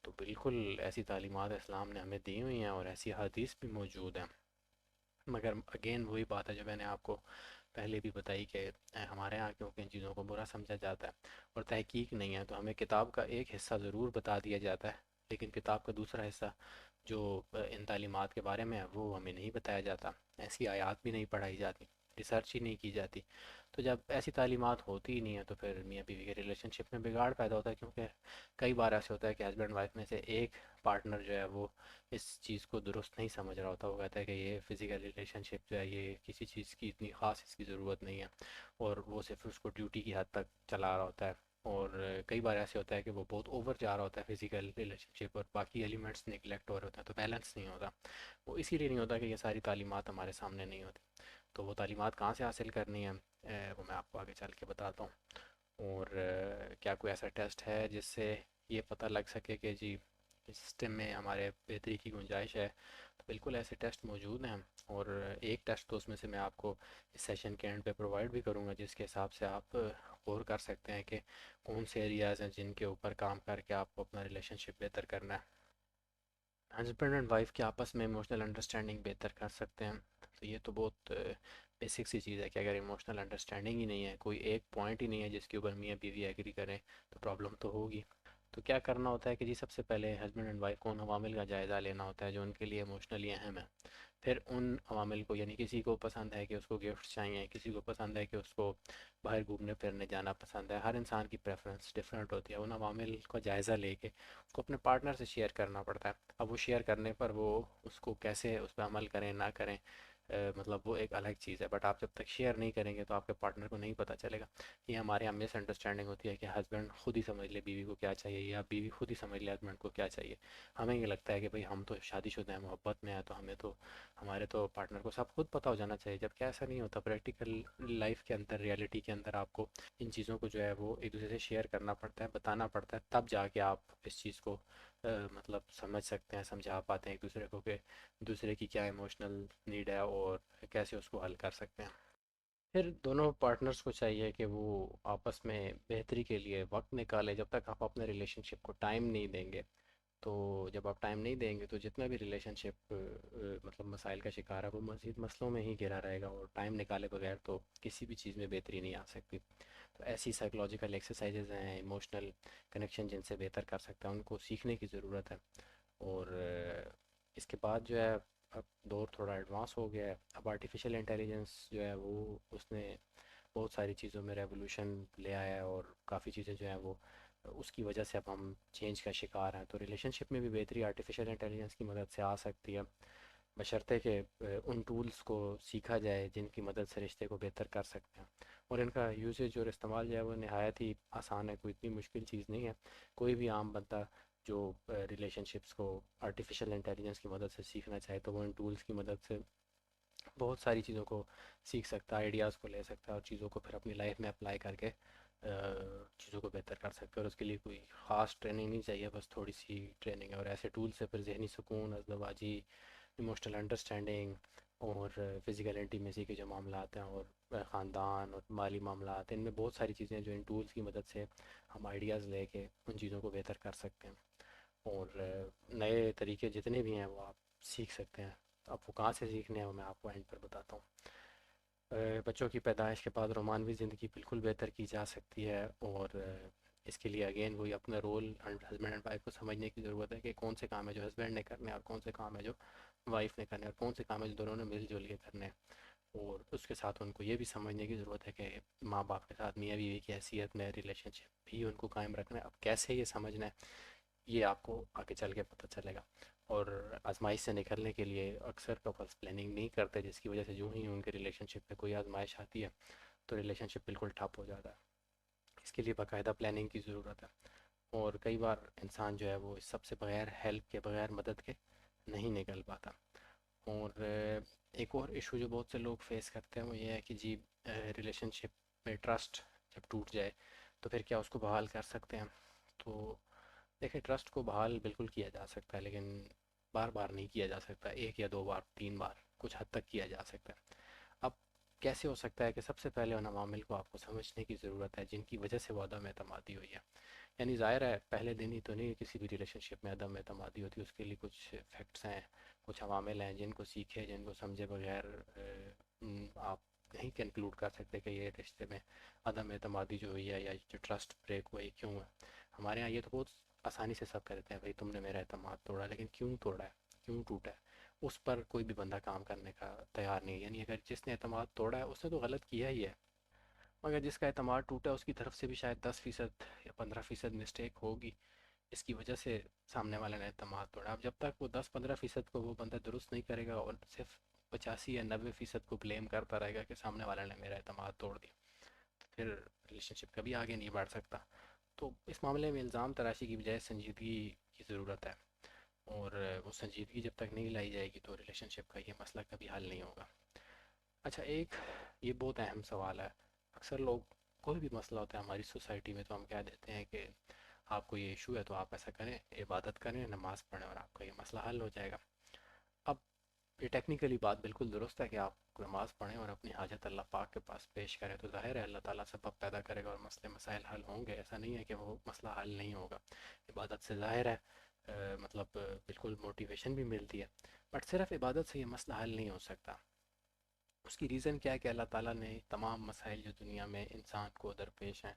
تو بالکل ایسی تعلیمات اسلام نے ہمیں دی ہوئی ہیں اور ایسی حدیث بھی موجود ہیں. مگر اگین وہی بات ہے جو میں نے آپ کو پہلے بھی بتائی کہ ہمارے یہاں کیونکہ ان چیزوں کو برا سمجھا جاتا ہے اور تحقیق نہیں ہے، تو ہمیں کتاب کا ایک حصہ ضرور بتا دیا جاتا ہے، لیکن کتاب کا دوسرا حصہ جو ان تعلیمات کے بارے میں ہے وہ ہمیں نہیں بتایا جاتا. ایسی آیات بھی نہیں پڑھائی جاتی، ریسرچ ہی نہیں کی جاتی. تو جب ایسی تعلیمات ہوتی ہی نہیں ہے تو پھر میاں بیوی کے ریلیشن شپ میں بگاڑ پیدا ہوتا ہے. کیونکہ کئی بار ایسے ہوتا ہے کہ ہسبینڈ وائف میں سے ایک پارٹنر جو ہے وہ اس چیز کو درست نہیں سمجھ رہا ہوتا. وہ کہتا ہے کہ یہ فزیکل ریلیشن شپ جو ہے یہ کسی چیز کی اتنی خاص اس کی ضرورت نہیں ہے، اور وہ صرف اس کو ڈیوٹی کی حد تک چلا رہا ہوتا ہے. اور کئی بار ایسے ہوتا ہے کہ وہ بہت اوور جا رہا ہوتا ہے فزیکل ریلیشن شپ اور باقی ایلیمنٹس نگلیکٹ ہو رہے ہوتے ہیں، تو بیلنس نہیں ہوتا. وہ اسی لیے نہیں ہوتا کہ یہ ساری تعلیمات ہمارے سامنے نہیں ہوتی. تو وہ تعلیمات کہاں سے حاصل کرنی ہے، وہ میں آپ کو آگے چل کے بتاتا ہوں. اور کیا کوئی ایسا ٹیسٹ ہے جس سے یہ پتہ لگ سکے کہ جی اس سسٹم میں ہمارے بہتری کی گنجائش ہے؟ تو بالکل ایسے ٹیسٹ موجود ہیں. اور ایک ٹیسٹ تو اس میں سے میں آپ کو اس سیشن کے اینڈ پہ پرووائڈ بھی کروں گا، جس کے حساب سے آپ غور کر سکتے ہیں کہ کون سے ایریاز ہیں جن کے اوپر کام کر کے آپ کو اپنا ریلیشن شپ بہتر کرنا ہے. ہسبینڈ اینڈ وائف کے آپس میں ایموشنل انڈرسٹینڈنگ بہتر کر سکتے ہیں. تو یہ تو بہت بیسک سی چیز ہے کہ اگر ایموشنل انڈرسٹینڈنگ ہی نہیں ہے، کوئی ایک پوائنٹ ہی نہیں ہے جس کے اوپر میاں بیوی ایگری کریں، تو پرابلم تو ہوگی. تو کیا کرنا ہوتا ہے کہ جی سب سے پہلے ہسبینڈ اینڈ وائف کو ان عوامل کا جائزہ لینا ہوتا ہے جو ان کے لیے ایموشنلی اہم ہے. پھر ان عوامل کو، یعنی کسی کو پسند ہے کہ اس کو گفٹ چاہیے، کسی کو پسند ہے کہ اس کو باہر گھومنے پھرنے جانا پسند ہے، ہر انسان کی پریفرنس ڈفرینٹ ہوتی ہے. ان عوامل کا جائزہ لے کے اس کو اپنے پارٹنر سے شیئر کرنا پڑتا ہے. اب وہ شیئر کرنے پر وہ اس کو کیسے اس پہ عمل کریں نہ کریں، مطلب وہ ایک الگ چیز ہے. بٹ آپ جب تک شیئر نہیں کریں گے تو آپ کے پارٹنر کو نہیں پتہ چلے گا. یہ ہمارے یہاں مس انڈرسٹینڈنگ ہوتی ہے کہ ہسبینڈ خود ہی سمجھ لے بیوی کو کیا چاہیے، یا بیوی خود ہی سمجھ لے ہسبینڈ کو کیا چاہیے. ہمیں یہ لگتا ہے کہ بھئی ہم تو شادی شدہ ہیں، محبت میں ہیں، تو ہمیں تو ہمارے تو پارٹنر کو سب خود پتہ ہو جانا چاہیے. جب کہ ایسا نہیں ہوتا. پریکٹیکل لائف کے اندر، ریئلٹی کے اندر آپ کو ان چیزوں کو جو ہے وہ ایک دوسرے سے شیئر کرنا پڑتا ہے، بتانا پڑتا ہے، تب جا کے آپ اس چیز کو مطلب سمجھ سکتے ہیں، سمجھا پاتے ہیں ایک دوسرے کو کہ دوسرے کی کیا ایموشنل نیڈ ہے اور کیسے اس کو حل کر سکتے ہیں. پھر دونوں پارٹنرز کو چاہیے کہ وہ آپس میں بہتری کے لیے وقت نکالیں. جب تک آپ اپنے ریلیشن شپ کو ٹائم نہیں دیں گے، تو جب آپ ٹائم نہیں دیں گے تو جتنا بھی ریلیشن شپ مطلب مسائل کا شکار ہے وہ مزید مسئلوں میں ہی گھرا رہے گا، اور ٹائم نکالے بغیر تو کسی بھی چیز میں بہتری نہیں آ سکتی. تو ایسی سائیکلوجیکل ایکسرسائزز ہیں، ایموشنل کنیکشن جن سے بہتر کر سکتا ہے، ان کو سیکھنے کی ضرورت ہے. اور اس کے بعد جو ہے اب دور تھوڑا ایڈوانس ہو گیا ہے. اب آرٹیفیشیل انٹیلیجنس جو ہے وہ اس نے بہت ساری چیزوں میں ریولوشن لے آیا ہے، اور کافی چیزیں جو ہیں وہ اس کی وجہ سے اب ہم چینج کا شکار ہیں. تو ریلیشن شپ میں بھی بہتری آرٹیفیشیل انٹیلیجنس کی مدد سے آ سکتی ہے، بشرطے کہ ان ٹولز کو سیکھا جائے جن کی مدد سے رشتے کو بہتر کر سکتے ہیں. اور ان کا یوزیج اور استعمال جو ہے وہ نہایت ہی آسان ہے، کوئی اتنی مشکل چیز نہیں ہے. کوئی بھی عام بندہ جو ریلیشن شپس کو آرٹیفیشیل انٹیلیجنس کی مدد سے سیکھنا چاہے تو وہ ان ٹولز کی مدد سے بہت ساری چیزوں کو سیکھ سکتا ہے، آئیڈیاز کو لے سکتا ہے، اور چیزوں کو پھر اپنی لائف میں اپلائی کر کے چیزوں کو بہتر کر سکتے ہیں. اور اس کے لیے کوئی خاص ٹریننگ نہیں چاہیے، بس تھوڑی سی ٹریننگ ہے. اور ایسے ٹول سے پھر ذہنی سکون، ازدواجی ایموشنل انڈرسٹینڈنگ اور فزیکل انٹیمیسی کے جو معاملات ہیں، اور خاندان اور مالی معاملات، ان میں بہت ساری چیزیں ہیں جو ان ٹولز کی مدد سے ہم آئیڈیاز لے کے ان چیزوں کو بہتر کر سکتے ہیں. اور نئے طریقے جتنے بھی ہیں وہ آپ سیکھ سکتے ہیں. اب وہ کہاں سے سیکھنے ہیں وہ میں آپ کو اینڈ پر بتاتا ہوں. بچوں کی پیدائش کے بعد رومانوی زندگی بالکل بہتر کی جا سکتی ہے. اور اس کے لیے اگین وہی اپنا رول ہسبینڈ اینڈ وائف کو سمجھنے کی ضرورت ہے کہ کون سے کام ہے جو ہسبینڈ نے کرنے ہیں، اور کون سے کام ہے جو وائف نے کرنے ہیں، اور کون سے کام ہے جو دونوں نے مل جل کے کرنے ہیں. اور اس کے ساتھ ان کو یہ بھی سمجھنے کی ضرورت ہے کہ ماں باپ کے ساتھ میاں بیوی کی حیثیت میں ریلیشن شپ بھی ان کو قائم رکھنا ہے. اب کیسے یہ سمجھنا ہے یہ آپ کو آگے چل کے پتہ چلے گا. اور آزمائش سے نکلنے کے لیے اکثر کپلس پلاننگ نہیں کرتے، جس کی وجہ سے جو ہی ان کے ریلیشن شپ پہ کوئی آزمائش آتی ہے تو ریلیشن شپ بالکل ٹھپ ہو جاتا ہے. اس کے لیے باقاعدہ پلاننگ کی ضرورت ہے. اور کئی بار انسان جو ہے وہ اس سب سے بغیر ہیلپ کے، بغیر مدد کے نہیں نکل پاتا. اور ایک اور ایشو جو بہت سے لوگ فیس کرتے ہیں وہ یہ ہے کہ جی ریلیشن شپ میں ٹرسٹ جب ٹوٹ جائے تو پھر کیا اس کو بحال کر سکتے ہیں؟ تو دیکھیں، ٹرسٹ کو بحال بالکل کیا جا سکتا ہے، لیکن بار بار نہیں کیا جا سکتا. ایک یا دو بار، تین بار کچھ حد تک کیا جا سکتا ہے. اب کیسے ہو سکتا ہے کہ سب سے پہلے ان عوامل کو آپ کو سمجھنے کی ضرورت ہے جن کی وجہ سے وہ عدم اعتمادی ہوئی ہے. یعنی ظاہر ہے پہلے دن ہی تو نہیں کسی بھی ریلیشن شپ میں عدم اعتمادی ہوتی. اس کے لیے کچھ فیکٹس ہیں، کچھ عوامل ہیں جن کو سیکھے، جن کو سمجھے بغیر آپ نہیں کنکلوڈ کر سکتے کہ یہ رشتے میں عدم اعتمادی جو ہوئی ہے یا جو ٹرسٹ بریک ہوئی کیوں ہے. ہمارے یہاں یہ تو بہت آسانی سے سب کہتے ہیں بھائی تم نے میرا اعتماد توڑا، لیکن کیوں توڑا ہے، کیوں ٹوٹا ہے، اس پر کوئی بھی بندہ کام کرنے کا تیار نہیں ہے. یعنی اگر جس نے اعتماد توڑا ہے اس نے تو غلط کیا ہی ہے، مگر جس کا اعتماد ٹوٹا ہے اس کی طرف سے بھی شاید 10% یا 15% مسٹیک ہوگی، اس کی وجہ سے سامنے والے نے اعتماد توڑا. اب جب تک وہ 10-15% کو وہ بندہ درست نہیں کرے گا اور صرف 85 یا 90% کو بلیم کرتا رہے گا کہ سامنے والے نے میرا اعتماد توڑ دیا، تو پھر ریلیشن شپ کبھی آگے نہیں بڑھ سکتا. تو اس معاملے میں الزام تراشی کی بجائے سنجیدگی کی ضرورت ہے، اور وہ سنجیدگی جب تک نہیں لائی جائے گی تو ریلیشن شپ کا یہ مسئلہ کبھی حل نہیں ہوگا۔ اچھا، ایک یہ بہت اہم سوال ہے۔ اکثر لوگ، کوئی بھی مسئلہ ہوتا ہے ہماری سوسائٹی میں تو ہم کہہ دیتے ہیں کہ آپ کو یہ ایشو ہے تو آپ ایسا کریں، عبادت کریں، نماز پڑھیں اور آپ کا یہ مسئلہ حل ہو جائے گا۔ اب یہ ٹیکنیکلی بات بالکل درست ہے کہ آپ نماز پڑھیں اور اپنی حاجت اللہ پاک کے پاس پیش کریں تو ظاہر ہے اللہ تعالیٰ سبب پیدا کرے گا اور مسئلے مسائل حل ہوں گے، ایسا نہیں ہے کہ وہ مسئلہ حل نہیں ہوگا۔ عبادت سے ظاہر ہے بالکل موٹیویشن بھی ملتی ہے، بٹ صرف عبادت سے یہ مسئلہ حل نہیں ہو سکتا۔ اس کی ریزن کیا ہے کہ اللہ تعالیٰ نے تمام مسائل جو دنیا میں انسان کو درپیش ہیں،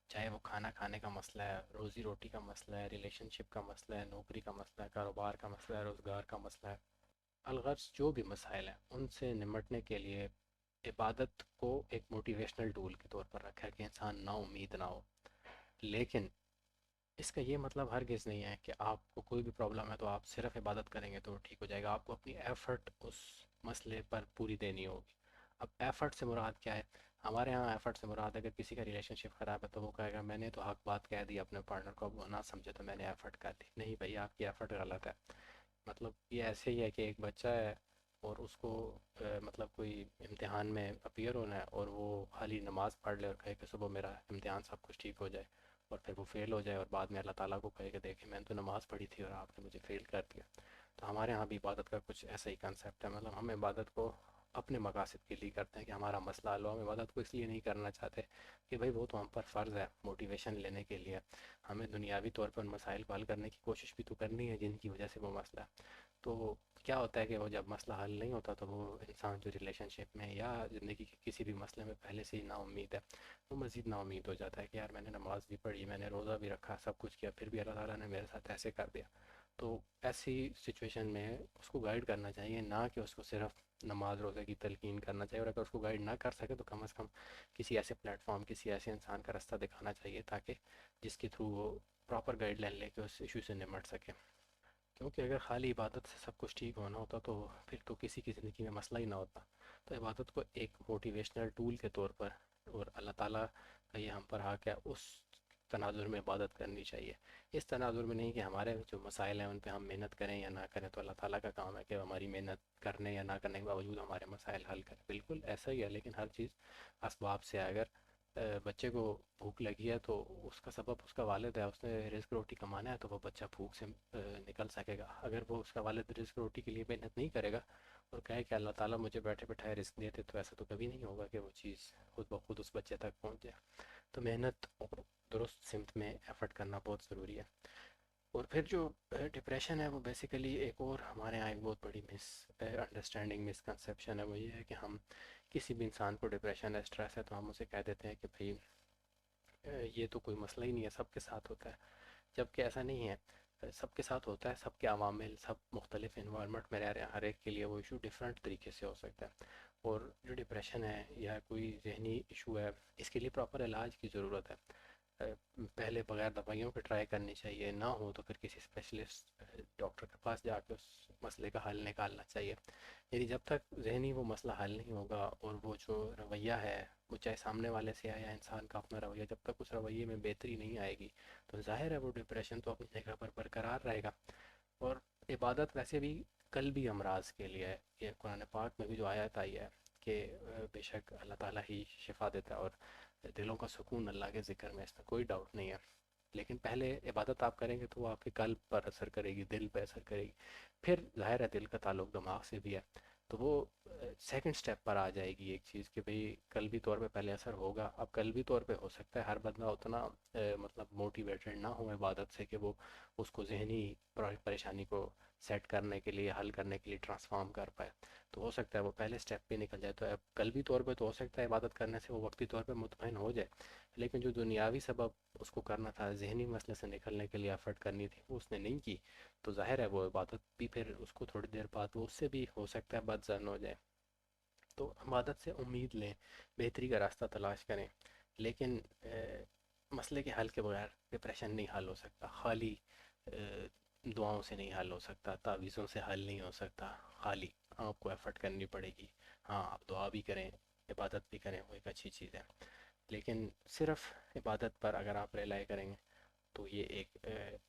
چاہے وہ کھانا کھانے کا مسئلہ ہے، روزی روٹی کا مسئلہ ہے، ریلیشن شپ کا مسئلہ ہے، نوکری کا مسئلہ ہے، کاروبار کا مسئلہ ہے، روزگار کا مسئلہ ہے، الغرض جو بھی مسائل ہیں ان سے نمٹنے کے لیے عبادت کو ایک موٹیویشنل ٹول کے طور پر رکھا ہے کہ انسان نا امید نہ ہو۔ لیکن اس کا یہ مطلب ہرگز نہیں ہے کہ آپ کو کوئی بھی پرابلم ہے تو آپ صرف عبادت کریں گے تو ٹھیک ہو جائے گا، آپ کو اپنی ایفرٹ اس مسئلے پر پوری دینی ہوگی۔ اب ایفرٹ سے مراد کیا ہے؟ ہمارے ہاں ایفرٹ سے مراد اگر کسی کا ریلیشن شپ خراب ہے تو وہ کہے گا میں نے تو حق بات کہہ دی اپنے پارٹنر کو، اب وہ نہ سمجھے تو میں نے ایفرٹ کر دی۔ نہیں بھائی، آپ کی ایفرٹ غلط ہے۔ مطلب یہ ایسے ہی ہے کہ ایک بچہ ہے اور اس کو کوئی امتحان میں اپیئر ہونا ہے اور وہ خالی نماز پڑھ لے اور کہے کہ صبح میرا امتحان سب کچھ ٹھیک ہو جائے، اور پھر وہ فیل ہو جائے اور بعد میں اللہ تعالیٰ کو کہے کہ دیکھیں میں نے تو نماز پڑھی تھی اور آپ نے مجھے فیل کر دیا۔ تو ہمارے ہاں بھی عبادت کا کچھ ایسا ہی کنسیپٹ ہے، مطلب ہم عبادت کو اپنے مقاصد کے لیے کرتے ہیں کہ ہمارا مسئلہ حل ہو۔ ہم عبادت کو اس لیے نہیں کرنا چاہتے کہ بھائی وہ تو ہم پر فرض ہے موٹیویشن لینے کے لیے، ہمیں دنیاوی طور پر ان مسائل کو حل کرنے کی کوشش بھی تو کرنی ہے جن کی وجہ سے وہ مسئلہ ہے۔ تو کیا ہوتا ہے کہ وہ جب مسئلہ حل نہیں ہوتا تو وہ انسان جو ریلیشن شپ میں یا زندگی کے کسی بھی مسئلے میں پہلے سے ہی نا امید ہے، وہ مزید نا امید ہو جاتا ہے کہ یار میں نے نماز بھی پڑھی، میں نے روزہ بھی رکھا، سب کچھ کیا، پھر بھی اللہ تعالیٰ نے میرے ساتھ ایسے کر دیا۔ تو ایسی سچویشن میں اس کو گائیڈ کرنا چاہیے، نہ کہ اس کو صرف نماز روزے کی تلقین کرنا چاہیے، اور اگر اس کو گائیڈ نہ کر سکے تو کم از کم کسی ایسے پلیٹ فارم، کسی ایسے انسان کا رستہ دکھانا چاہیے تاکہ جس کے تھرو وہ پراپر گائیڈ لائن لے کے اس ایشو سے نمٹ سکے۔ کیونکہ اگر خالی عبادت سے سب کچھ ٹھیک ہونا ہوتا تو پھر تو کسی کی زندگی میں مسئلہ ہی نہ ہوتا۔ تو عبادت کو ایک موٹیویشنل ٹول کے طور پر، اور اللہ تعالیٰ کا یہ ہم پر حق ہے، اس تناظر میں عبادت کرنی چاہیے۔ اس تناظر میں نہیں کہ ہمارے جو مسائل ہیں ان پہ ہم محنت کریں یا نہ کریں، تو اللہ تعالیٰ کا کام ہے کہ ہماری محنت کرنے یا نہ کرنے کے باوجود ہمارے مسائل حل کریں، بالکل ایسا ہی ہے۔ لیکن ہر چیز اسباب سے ہے۔ اگر بچے کو بھوک لگی ہے تو اس کا سبب اس کا والد ہے، اس نے رزق روٹی کمانا ہے تو وہ بچہ بھوک سے نکل سکے گا۔ اگر وہ اس کا والد رزق روٹی کے لیے محنت نہیں کرے گا اور کہے کہ اللہ تعالیٰ مجھے بیٹھے بیٹھائے رزق دیتے، تو ایسا تو کبھی نہیں ہوگا کہ وہ چیز خود بخود اس بچے تک پہنچ جائے۔ تو محنت اور درست سمت میں ایفرٹ کرنا بہت ضروری ہے۔ اور پھر جو ڈپریشن ہے وہ بیسیکلی ایک اور ہمارے یہاں ایک بہت بڑی مس انڈرسٹینڈنگ، مس کنسیپشن ہے، وہ یہ ہے کہ ہم کسی بھی انسان کو ڈپریشن ہے، اسٹریس ہے تو ہم اسے کہہ دیتے ہیں کہ بھائی یہ تو کوئی مسئلہ ہی نہیں ہے، سب کے ساتھ ہوتا ہے، جبکہ ایسا نہیں ہے۔ سب کے ساتھ ہوتا ہے، سب کے عوامل، سب مختلف انوائرمنٹ میں رہ رہے ہیں، ہر ایک کے لیے وہ ایشو ڈفرینٹ طریقے سے ہو سکتا ہے۔ اور جو ڈپریشن ہے یا کوئی ذہنی ایشو ہے، اس کے لیے پراپر علاج کی ضرورت ہے۔ پہلے بغیر دوائیوں کے ٹرائی کرنی چاہیے، نہ ہو تو پھر کسی اسپیشلسٹ ڈاکٹر کے پاس جا کے اس مسئلے کا حل نکالنا چاہیے۔ یعنی جب تک ذہنی وہ مسئلہ حل نہیں ہوگا اور وہ جو رویہ ہے وہ چاہے سامنے والے سے آیا انسان کا اپنا رویہ، جب تک اس رویے میں بہتری نہیں آئے گی تو ظاہر ہے وہ ڈپریشن تو اپنی جگہ پر برقرار رہے گا۔ اور عبادت ویسے بھی قلبی امراض کے لیے ہے، یہ قرآن پاک میں بھی جو آیت آئی ہے کہ بے شک اللہ تعالیٰ ہی شفا دیتا ہے اور دلوں کا سکون اللہ کے ذکر میں، اس میں کوئی ڈاؤٹ نہیں ہے۔ لیکن پہلے عبادت آپ کریں گے تو وہ آپ کے قلب پر اثر کرے گی، دل پہ اثر کرے گی، پھر ظاہر ہے دل کا تعلق دماغ سے بھی ہے، تو وہ سیکنڈ سٹیپ پر آ جائے گی ایک چیز کہ بھئی قلبی طور پہ پہلے اثر ہوگا۔ اب قلبی طور پہ ہو سکتا ہے ہر بندہ اتنا موٹیویٹڈ نہ ہو عبادت سے کہ وہ اس کو ذہنی پریشانی کو سیٹ کرنے کے لیے، حل کرنے کے لیے ٹرانسفارم کر پائے، تو ہو سکتا ہے وہ پہلے سٹیپ پہ نکل جائے۔ تو اب قلبی طور پہ تو ہو سکتا ہے عبادت کرنے سے وہ وقتی طور پہ مطمئن ہو جائے، لیکن جو دنیاوی سبب اس کو کرنا تھا، ذہنی مسئلے سے نکلنے کے لیے ایفرٹ کرنی تھی، وہ اس نے نہیں کی، تو ظاہر ہے وہ عبادت بھی پھر اس کو تھوڑی دیر بعد وہ اس سے بھی ہو سکتا ہے بد ظن ہو جائے۔ تو عبادت سے امید لیں، بہتری کا راستہ تلاش کریں، لیکن مسئلے کے حل کے بغیر ڈپریشن نہیں حل ہو سکتا، خالی دعاؤں سے نہیں حل ہو سکتا، تعویذوں سے حل نہیں ہو سکتا، خالی آپ کو ایفرٹ کرنی پڑے گی۔ ہاں آپ دعا بھی کریں، عبادت بھی کریں، وہ ایک اچھی چیز ہے، لیکن صرف عبادت پر اگر آپ ریلائی کریں گے تو یہ ایک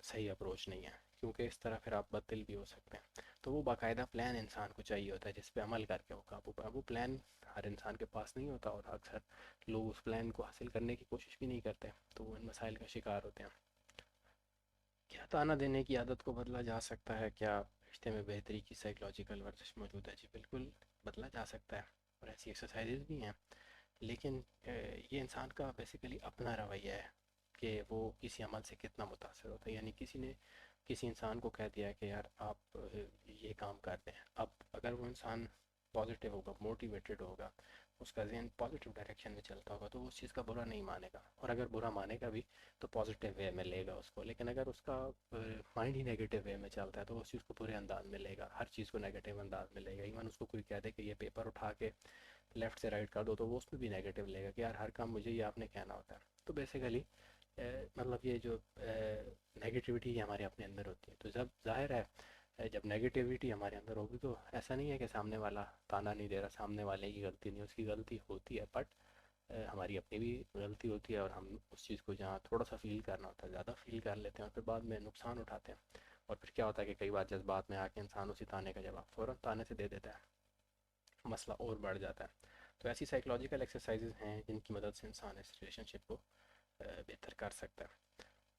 صحیح اپروچ نہیں ہے، کیونکہ اس طرح پھر آپ بدل بھی ہو سکتے ہیں۔ تو وہ باقاعدہ پلان انسان کو چاہیے ہوتا ہے جس پہ عمل کر کے وہ قابو پائے۔ وہ پلان ہر انسان کے پاس نہیں ہوتا، اور اکثر لوگ اس پلان کو حاصل کرنے کی کوشش بھی نہیں کرتے، تو وہ ان مسائل کا شکار ہوتے ہیں۔ کیا تانا دینے کی عادت کو بدلا جا سکتا ہے؟ کیا رشتے میں بہتری کی سائیکلوجیکل ورزش موجود ہے؟ جی بالکل بدلا جا سکتا ہے، اور ایسی ایکسرسائزز بھی ہیں، لیکن یہ انسان کا بیسیکلی اپنا رویہ ہے کہ وہ کسی عمل سے کتنا متاثر ہوتا ہے۔ یعنی کسی نے کسی انسان کو کہہ دیا کہ یار آپ یہ کام کر دیں، اب اگر وہ انسان پازیٹیو ہوگا، موٹیویٹڈ ہوگا، اس کا ذہن پازیٹیو ڈائریکشن میں چلتا ہوگا، تو وہ اس چیز کا برا نہیں مانے گا، اور اگر برا مانے گا بھی تو پازیٹیو وے میں لے گا اس کو۔ لیکن اگر اس کا مائنڈ ہی نیگیٹو وے میں چلتا ہے تو وہ اس چیز کو برے انداز میں لے گا، ہر چیز کو نیگیٹو انداز میں لے گا۔ ایون اس کو کوئی کہہ دے کہ یہ پیپر اٹھا کے لیفٹ سے رائٹ کر دو، تو وہ اس میں بھی نیگیٹو لے گا کہ یار ہر کام مجھے یہ آپ نے کہنا ہوتا ہے۔ تو بیسیکلی مطلب یہ جو نیگیٹیوٹی ہمارے اپنے اندر ہوتی ہے، تو جب ظاہر ہے جب نیگیٹیوٹی ہمارے اندر ہوگی تو ایسا نہیں ہے کہ سامنے والا تانا نہیں دے رہا، سامنے والے کی غلطی نہیں، اس کی غلطی ہوتی ہے، بٹ ہماری اپنی بھی غلطی ہوتی ہے، اور ہم اس چیز کو جہاں تھوڑا سا فیل کرنا ہوتا ہے زیادہ فیل کر لیتے ہیں، اور پھر بعد میں نقصان اٹھاتے ہیں۔ اور پھر کیا ہوتا ہے کہ کئی بار جذبات میں آ کے انسان اسی تانے کا جواب فوراً تانے سے دے دیتا ہے، مسئلہ اور بڑھ جاتا ہے۔ تو ایسی سائیکلوجیکل ایکسرسائزز ہیں جن کی مدد سے انسان اس ریلیشن شپ کو بہتر کر سکتا ہے۔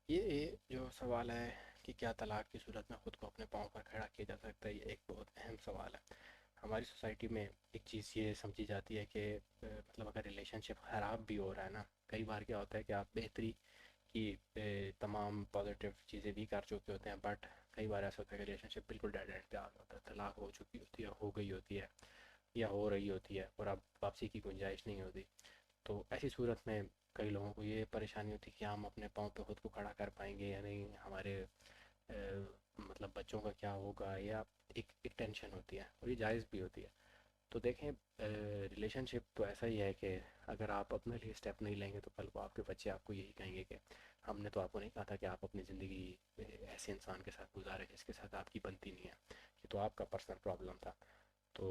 یہ جو سوال ہے کہ کیا طلاق کی صورت میں خود کو اپنے پاؤں پر کھڑا کیا جا سکتا ہے، یہ ایک بہت اہم سوال ہے۔ ہماری سوسائٹی میں ایک چیز یہ سمجھی جاتی ہے کہ مطلب اگر ریلیشن شپ خراب بھی ہو رہا ہے نا، کئی بار کیا ہوتا ہے کہ آپ بہتری کی تمام پازیٹیو چیزیں بھی کر چکے ہوتے ہیں، بٹ کئی بار ایسا ہوتا ہے کہ ریلیشن شپ بالکل ڈیڈ اینڈ پہ آ گیا ہوتا ہے، طلاق ہو چکی ہوتی ہے، ہو گئی ہوتی ہے، یا ہو رہی ہوتی ہے، اور اب واپسی کی گنجائش نہیں ہوتی۔ تو ایسی صورت میں کئی لوگوں کو یہ پریشانی ہوتی ہے کہ ہم اپنے پاؤں پہ خود کو کھڑا کر پائیں گے یا نہیں، ہمارے مطلب بچوں کا کیا ہوگا، یا ایک ٹینشن ہوتی ہے، اور یہ جائز بھی ہوتی ہے۔ تو دیکھیں ریلیشن شپ تو ایسا ہی ہے کہ اگر آپ اپنے لیے اسٹیپ نہیں لیں گے تو کل کو آپ کے بچے آپ کو یہی کہیں گے کہ ہم نے تو آپ کو نہیں کہا تھا کہ آپ اپنی زندگی ایسے انسان کے ساتھ گزاریں جس کے ساتھ آپ کی بنتی نہیں ہے، یہ تو آپ کا پرسنل پرابلم تھا۔ تو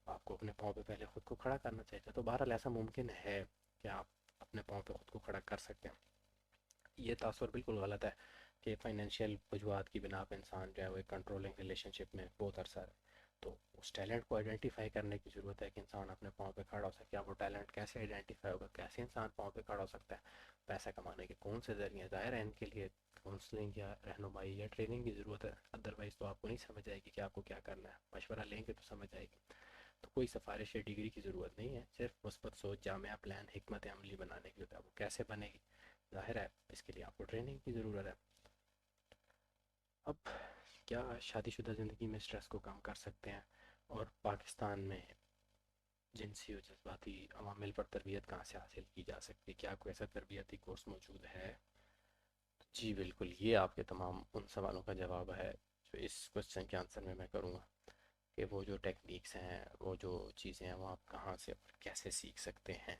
آپ کو اپنے پاؤں پہ پہلے خود کو کھڑا کرنا چاہیے تھا۔ تو بہرحال ایسا ممکن ہے کہ آپ اپنے پاؤں پہ خود کو کھڑا کر سکتے ہیں۔ یہ تاثر بالکل غلط ہے کہ فائنینشیل وجوہات کی بنا پہ انسان جو ہے وہ ایک کنٹرولنگ ریلیشن شپ میں بہت عرصہ ہے۔ تو اس ٹیلنٹ کو آئیڈینٹیفائی کرنے کی ضرورت ہے کہ انسان اپنے پاؤں پہ کھڑا ہو سکے۔ کیا وہ ٹیلنٹ کیسے آئیڈینٹیفائی ہوگا، کیسے انسان پاؤں پہ کھڑا ہو سکتا ہے؟ پیسہ کمانے کے کون سے ذریعے ہیں؟ ظاہر ہے ان کے لیے کاؤنسلنگ یا رہنمائی یا ٹریننگ کی ضرورت ہے، ادروائز تو آپ کو نہیں سمجھ آئے گی کہ آپ کو کیا کرنا ہے۔ مشورہ لیں گے تو سمجھ آئے گی۔ تو کوئی سفارش یا ڈگری کی ضرورت نہیں ہے، صرف مثبت سوچ، جامعہ پلان، حکمت عملی بنانے کی ہوتا ہے۔ وہ کیسے بنے گی؟ ظاہر ہے اس کے لیے آپ کو ٹریننگ کی ضرورت ہے۔ اب کیا شادی شدہ زندگی میں اسٹریس کو کم کر سکتے ہیں، اور پاکستان میں جنسی اور جذباتی عوامل پر تربیت کہاں سے حاصل کی جا سکتی ہے؟ کیا کوئی ایسا تربیتی کورس موجود ہے؟ جی بالکل، یہ آپ کے تمام ان سوالوں کا جواب ہے جو اس کوشچن کے آنسر میں کروں گا، کہ وہ جو ٹیکنیکس ہیں، وہ جو چیزیں ہیں، وہ آپ کہاں سے اور کیسے سیکھ سکتے ہیں۔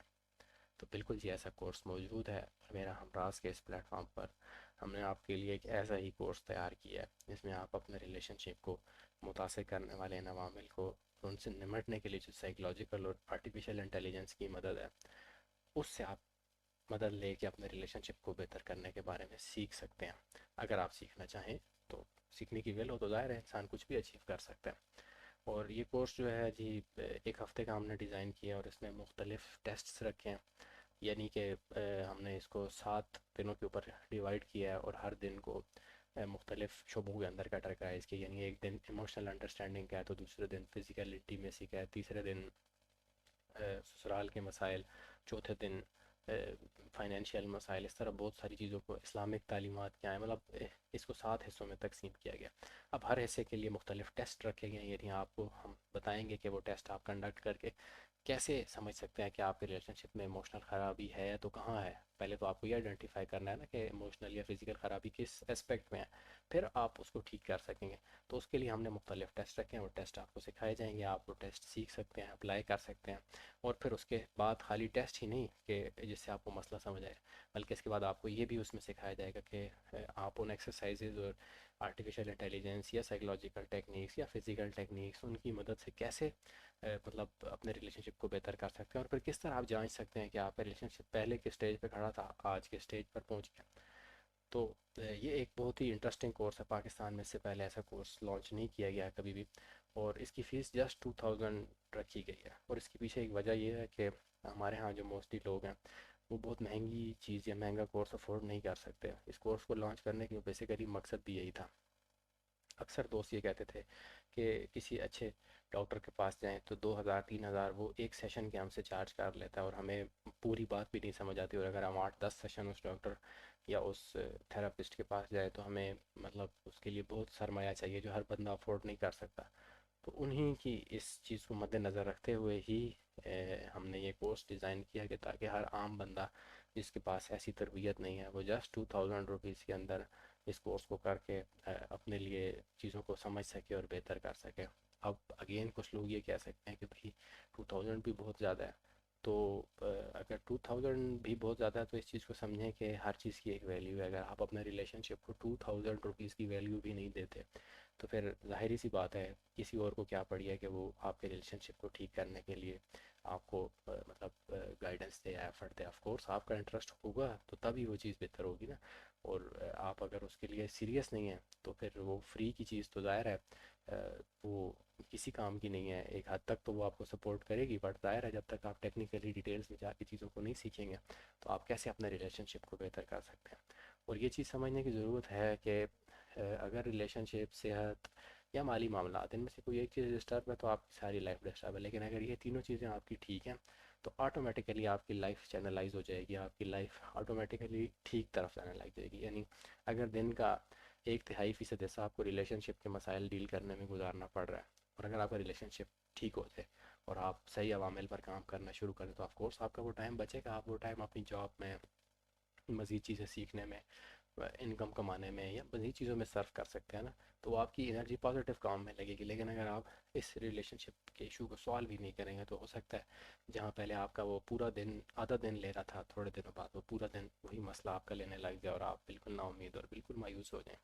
تو بالکل جی ایسا کورس موجود ہے، اور میرا ہمراز کے اس پلیٹ فارم پر ہم نے آپ کے لیے ایک ایسا ہی کورس تیار کیا ہے جس میں آپ اپنے ریلیشن شپ کو متاثر کرنے والے ان عوامل کو، ان سے نمٹنے کے لیے جو سائیکلوجیکل اور آرٹیفیشیل انٹیلیجنس کی مدد ہے، اس سے آپ مدد لے کے اپنے ریلیشن شپ کو بہتر کرنے کے بارے میں سیکھ سکتے ہیں۔ اگر آپ سیکھنا چاہیں تو سیکھنے کی ویل ہو تو ظاہر ہے انسان کچھ بھی اچیو کر سکتا ہے۔ اور یہ کورس جو ہے جی ایک ہفتے کا ہم نے ڈیزائن کیا، اور اس میں مختلف ٹیسٹس رکھے ہیں، یعنی کہ ہم نے اس کو 7 دنوں کے اوپر ڈیوائڈ کیا ہے، اور ہر دن کو مختلف شعبوں کے اندر کیٹاگرائز کیا، یعنی ایک دن ایموشنل انڈرسٹینڈنگ کا ہے، تو دوسرے دن فزیکل انٹیمیسی کا ہے، تیسرے دن سسرال کے مسائل، چوتھے دن فائنینشیل مسائل، اس طرح بہت ساری چیزوں کو، اسلامک تعلیمات کیا ہیں، مطلب اس کو 7 حصوں میں تقسیم کیا گیا۔ اب ہر حصے کے لیے مختلف ٹیسٹ رکھے گئے ہیں، یعنی آپ کو ہم بتائیں گے کہ وہ ٹیسٹ آپ کنڈکٹ کر کے کیسے سمجھ سکتے ہیں کہ آپ کے ریلیشن شپ میں ایموشنل خرابی ہے تو کہاں ہے۔ پہلے تو آپ کو یہ آئیڈینٹیفائی کرنا ہے نا کہ ایموشنل یا فزیکل خرابی کس اسپیکٹ میں ہے، پھر آپ اس کو ٹھیک کر سکیں گے۔ تو اس کے لیے ہم نے مختلف ٹیسٹ رکھے ہیں، وہ ٹیسٹ آپ کو سکھائے جائیں گے، آپ وہ ٹیسٹ سیکھ سکتے ہیں، اپلائی کر سکتے ہیں، اور پھر اس کے بعد خالی ٹیسٹ ہی نہیں کہ جس جس سے آپ کو مسئلہ سمجھ آئے، بلکہ اس کے بعد آپ کو یہ بھی اس میں سکھایا جائے گا کہ آپ ان ایکسرسائزز اور آرٹیفیشیل انٹیلیجنس یا سائیکلوجیکل ٹیکنیکس یا فزیکل ٹیکنیکس ان کی مدد سے کیسے مطلب اپنے ریلیشن شپ کو بہتر کر سکتے ہیں، اور پھر کس طرح آپ جانچ سکتے ہیں کہ آپ کا ریلیشن شپ پہلے کے اسٹیج پہ کھڑا تھا آج کے اسٹیج پر پہنچ گیا۔ تو یہ ایک بہت ہی انٹرسٹنگ کورس ہے، پاکستان میں اس سے پہلے ایسا کورس لانچ نہیں کیا گیا کبھی بھی، اور اس کی فیس جسٹ 2000 رکھی گئی ہے، اور اس کے پیچھے ایک وجہ یہ ہے کہ ہمارے ہاں جو موسٹلی لوگ ہیں وہ بہت مہنگی چیز یا مہنگا کورس افورڈ نہیں کر سکتے۔ اس کورس کو لانچ کرنے کے بیسیکلی مقصد بھی یہی تھا۔ اکثر دوست یہ کہتے تھے کہ کسی اچھے ڈاکٹر کے پاس جائیں تو 2000 3000 وہ ایک سیشن کے ہم سے چارج کر لیتا ہے، اور ہمیں پوری بات بھی نہیں سمجھ آتی، اور اگر ہم 8 10 سیشن اس ڈاکٹر یا اس تھراپسٹ کے پاس جائے تو ہمیں مطلب اس کے لیے بہت سرمایہ چاہیے جو ہر بندہ افورڈ نہیں کر سکتا۔ تو انہی کی اس چیز کو مد نظر رکھتے ہوئے ہی ہم نے یہ کورس ڈیزائن کیا کہ تاکہ ہر عام بندہ جس کے پاس ایسی تربیت نہیں ہے وہ جسٹ 2000 روپیز کے اندر اس کورس کو کر کے اپنے لیے چیزوں کو سمجھ سکے اور بہتر کر سکے۔ اب اگین کچھ لوگ یہ کہہ سکتے ہیں کہ بھائی 2000 بھی بہت زیادہ ہے، تو اگر 2000 بھی بہت زیادہ ہے تو اس چیز کو سمجھیں کہ ہر چیز کی ایک ویلیو ہے۔ اگر آپ اپنے ریلیشن شپ کو 2000 روپیز کی ویلیو بھی نہیں دیتے تو پھر ظاہری سی بات ہے کسی اور کو کیا پڑی ہے کہ وہ آپ کے ریلیشن شپ کو ٹھیک کرنے کے لیے آپ کو مطلب گائیڈنس دے یا ایفرٹ دے۔ آف کورس آپ کا انٹرسٹ ہوگا تو تبھی وہ چیز بہتر ہوگی نا، اور آپ اگر اس کے لیے سیریس نہیں ہیں تو پھر وہ فری کی چیز تو ظاہر ہے وہ کسی کام کی نہیں ہے۔ ایک حد تک تو وہ آپ کو سپورٹ کرے گی، بٹ ظاہر ہے جب تک آپ ٹیکنیکلی ڈیٹیلز میں جا کے چیزوں کو نہیں سیکھیں گے تو آپ کیسے اپنے ریلیشن شپ کو بہتر کر سکتے ہیں۔ اور یہ چیز سمجھنے کی ضرورت ہے کہ اگر ریلیشن شپ، صحت یا مالی معاملات ان میں سے کوئی ایک چیز ڈسٹرب ہے تو آپ کی ساری لائف ڈسٹرب ہے، لیکن اگر یہ تینوں چیزیں آپ کی ٹھیک ہیں تو آٹومیٹیکلی آپ کی لائف چینلائز ہو جائے گی، آپ کی لائف آٹومیٹیکلی ٹھیک طرف جانے لگ جائے گی۔ یعنی اگر دن کا 1/3% حصہ آپ کو ریلیشن شپ کے مسائل ڈیل کرنے میں گزارنا پڑ رہا ہے، اور اگر آپ کا ریلیشن شپ ٹھیک ہو جائے اور آپ صحیح عوامل پر کام کرنا شروع کریں تو آف کورس آپ کا وہ ٹائم بچے گا، آپ وہ ٹائم اپنی جاب میں، مزید چیزیں سیکھنے میں، انکم کمانے میں یا مزید چیزوں میں صرف کر سکتے ہیں نا، تو وہ آپ کی انرجی پازیٹیو کام میں لگے گی۔ لیکن اگر آپ اس ریلیشن شپ کے ایشو کو سوالو بھی نہیں کریں گے تو ہو سکتا ہے جہاں پہلے آپ کا وہ پورا دن آدھا دن لے رہا تھا، تھوڑے دنوں بعد وہ پورا دن وہی مسئلہ آپ کا لینے لگ جائے اور آپ بالکل نا امید اور بالکل مایوس ہو جائیں۔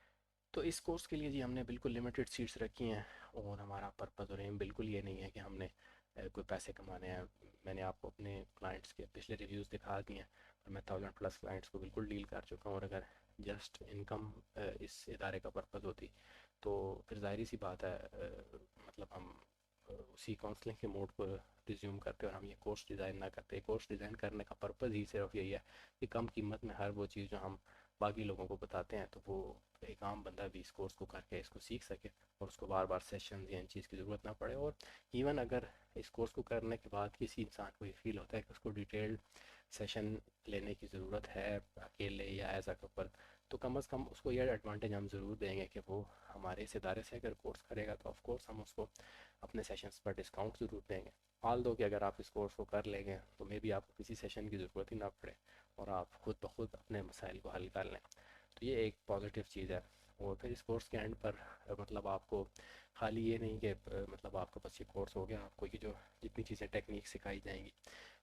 تو اس کورس کے لیے جی ہم نے بالکل لمیٹڈ سیٹس رکھی ہیں، اور ہمارا پرپز اور ایم بالکل یہ نہیں ہے کہ ہم نے کوئی پیسے کمانے ہیں۔ میں نے آپ کو اپنے کلائنٹس کے پچھلے ریویوز دکھا دیے ہیں، اور میں 1000+ کلائنٹس کو بالکل ڈیل کر چکا ہوں، اور اگر جسٹ انکم اس ادارے کا پرپز ہوتی تو پھر ظاہری سی بات ہے مطلب ہم اسی کاؤنسلنگ کے موڈ کو ریزیوم کرتے اور ہم یہ کورس ڈیزائن نہ کرتے۔ کورس ڈیزائن کرنے کا پرپز ہی صرف یہی ہے کہ کم قیمت میں ہر وہ چیز جو ہم باقی لوگوں کو بتاتے ہیں تو وہ ایک عام بندہ بھی اس کورس کو کر کے اس کو سیکھ سکے، اور اس کو بار بار سیشنز یا ان چیز کی ضرورت نہ پڑے۔ اور ایون اگر اس کورس کو کرنے کے بعد کسی انسان کو یہ فیل ہوتا ہے کہ اس کو ڈیٹیلڈ سیشن لینے کی ضرورت ہے اکیلے یا ایز اے کپل، تو کم از کم اس کو یہ ایڈوانٹیج ہم ضرور دیں گے کہ وہ ہمارے اس ادارے سے اگر کورس کرے گا تو آف کورس ہم اس کو اپنے سیشنز پر ڈسکاؤنٹ ضرور دیں گے۔ حال دو کہ اگر آپ اس کورس کو کر لیں گے تو مے بی آپ کو کسی سیشن کی ضرورت ہی نہ پڑے اور آپ خود بخود اپنے مسائل کو حل کر لیں۔ تو یہ ایک پازیٹیو چیز ہے۔ اور پھر اس کورس کے اینڈ پر مطلب آپ کو خالی یہ نہیں کہ مطلب آپ کا بس یہ کورس ہو گیا، آپ کو یہ جو جتنی چیزیں ٹیکنیک سکھائی جائیں گی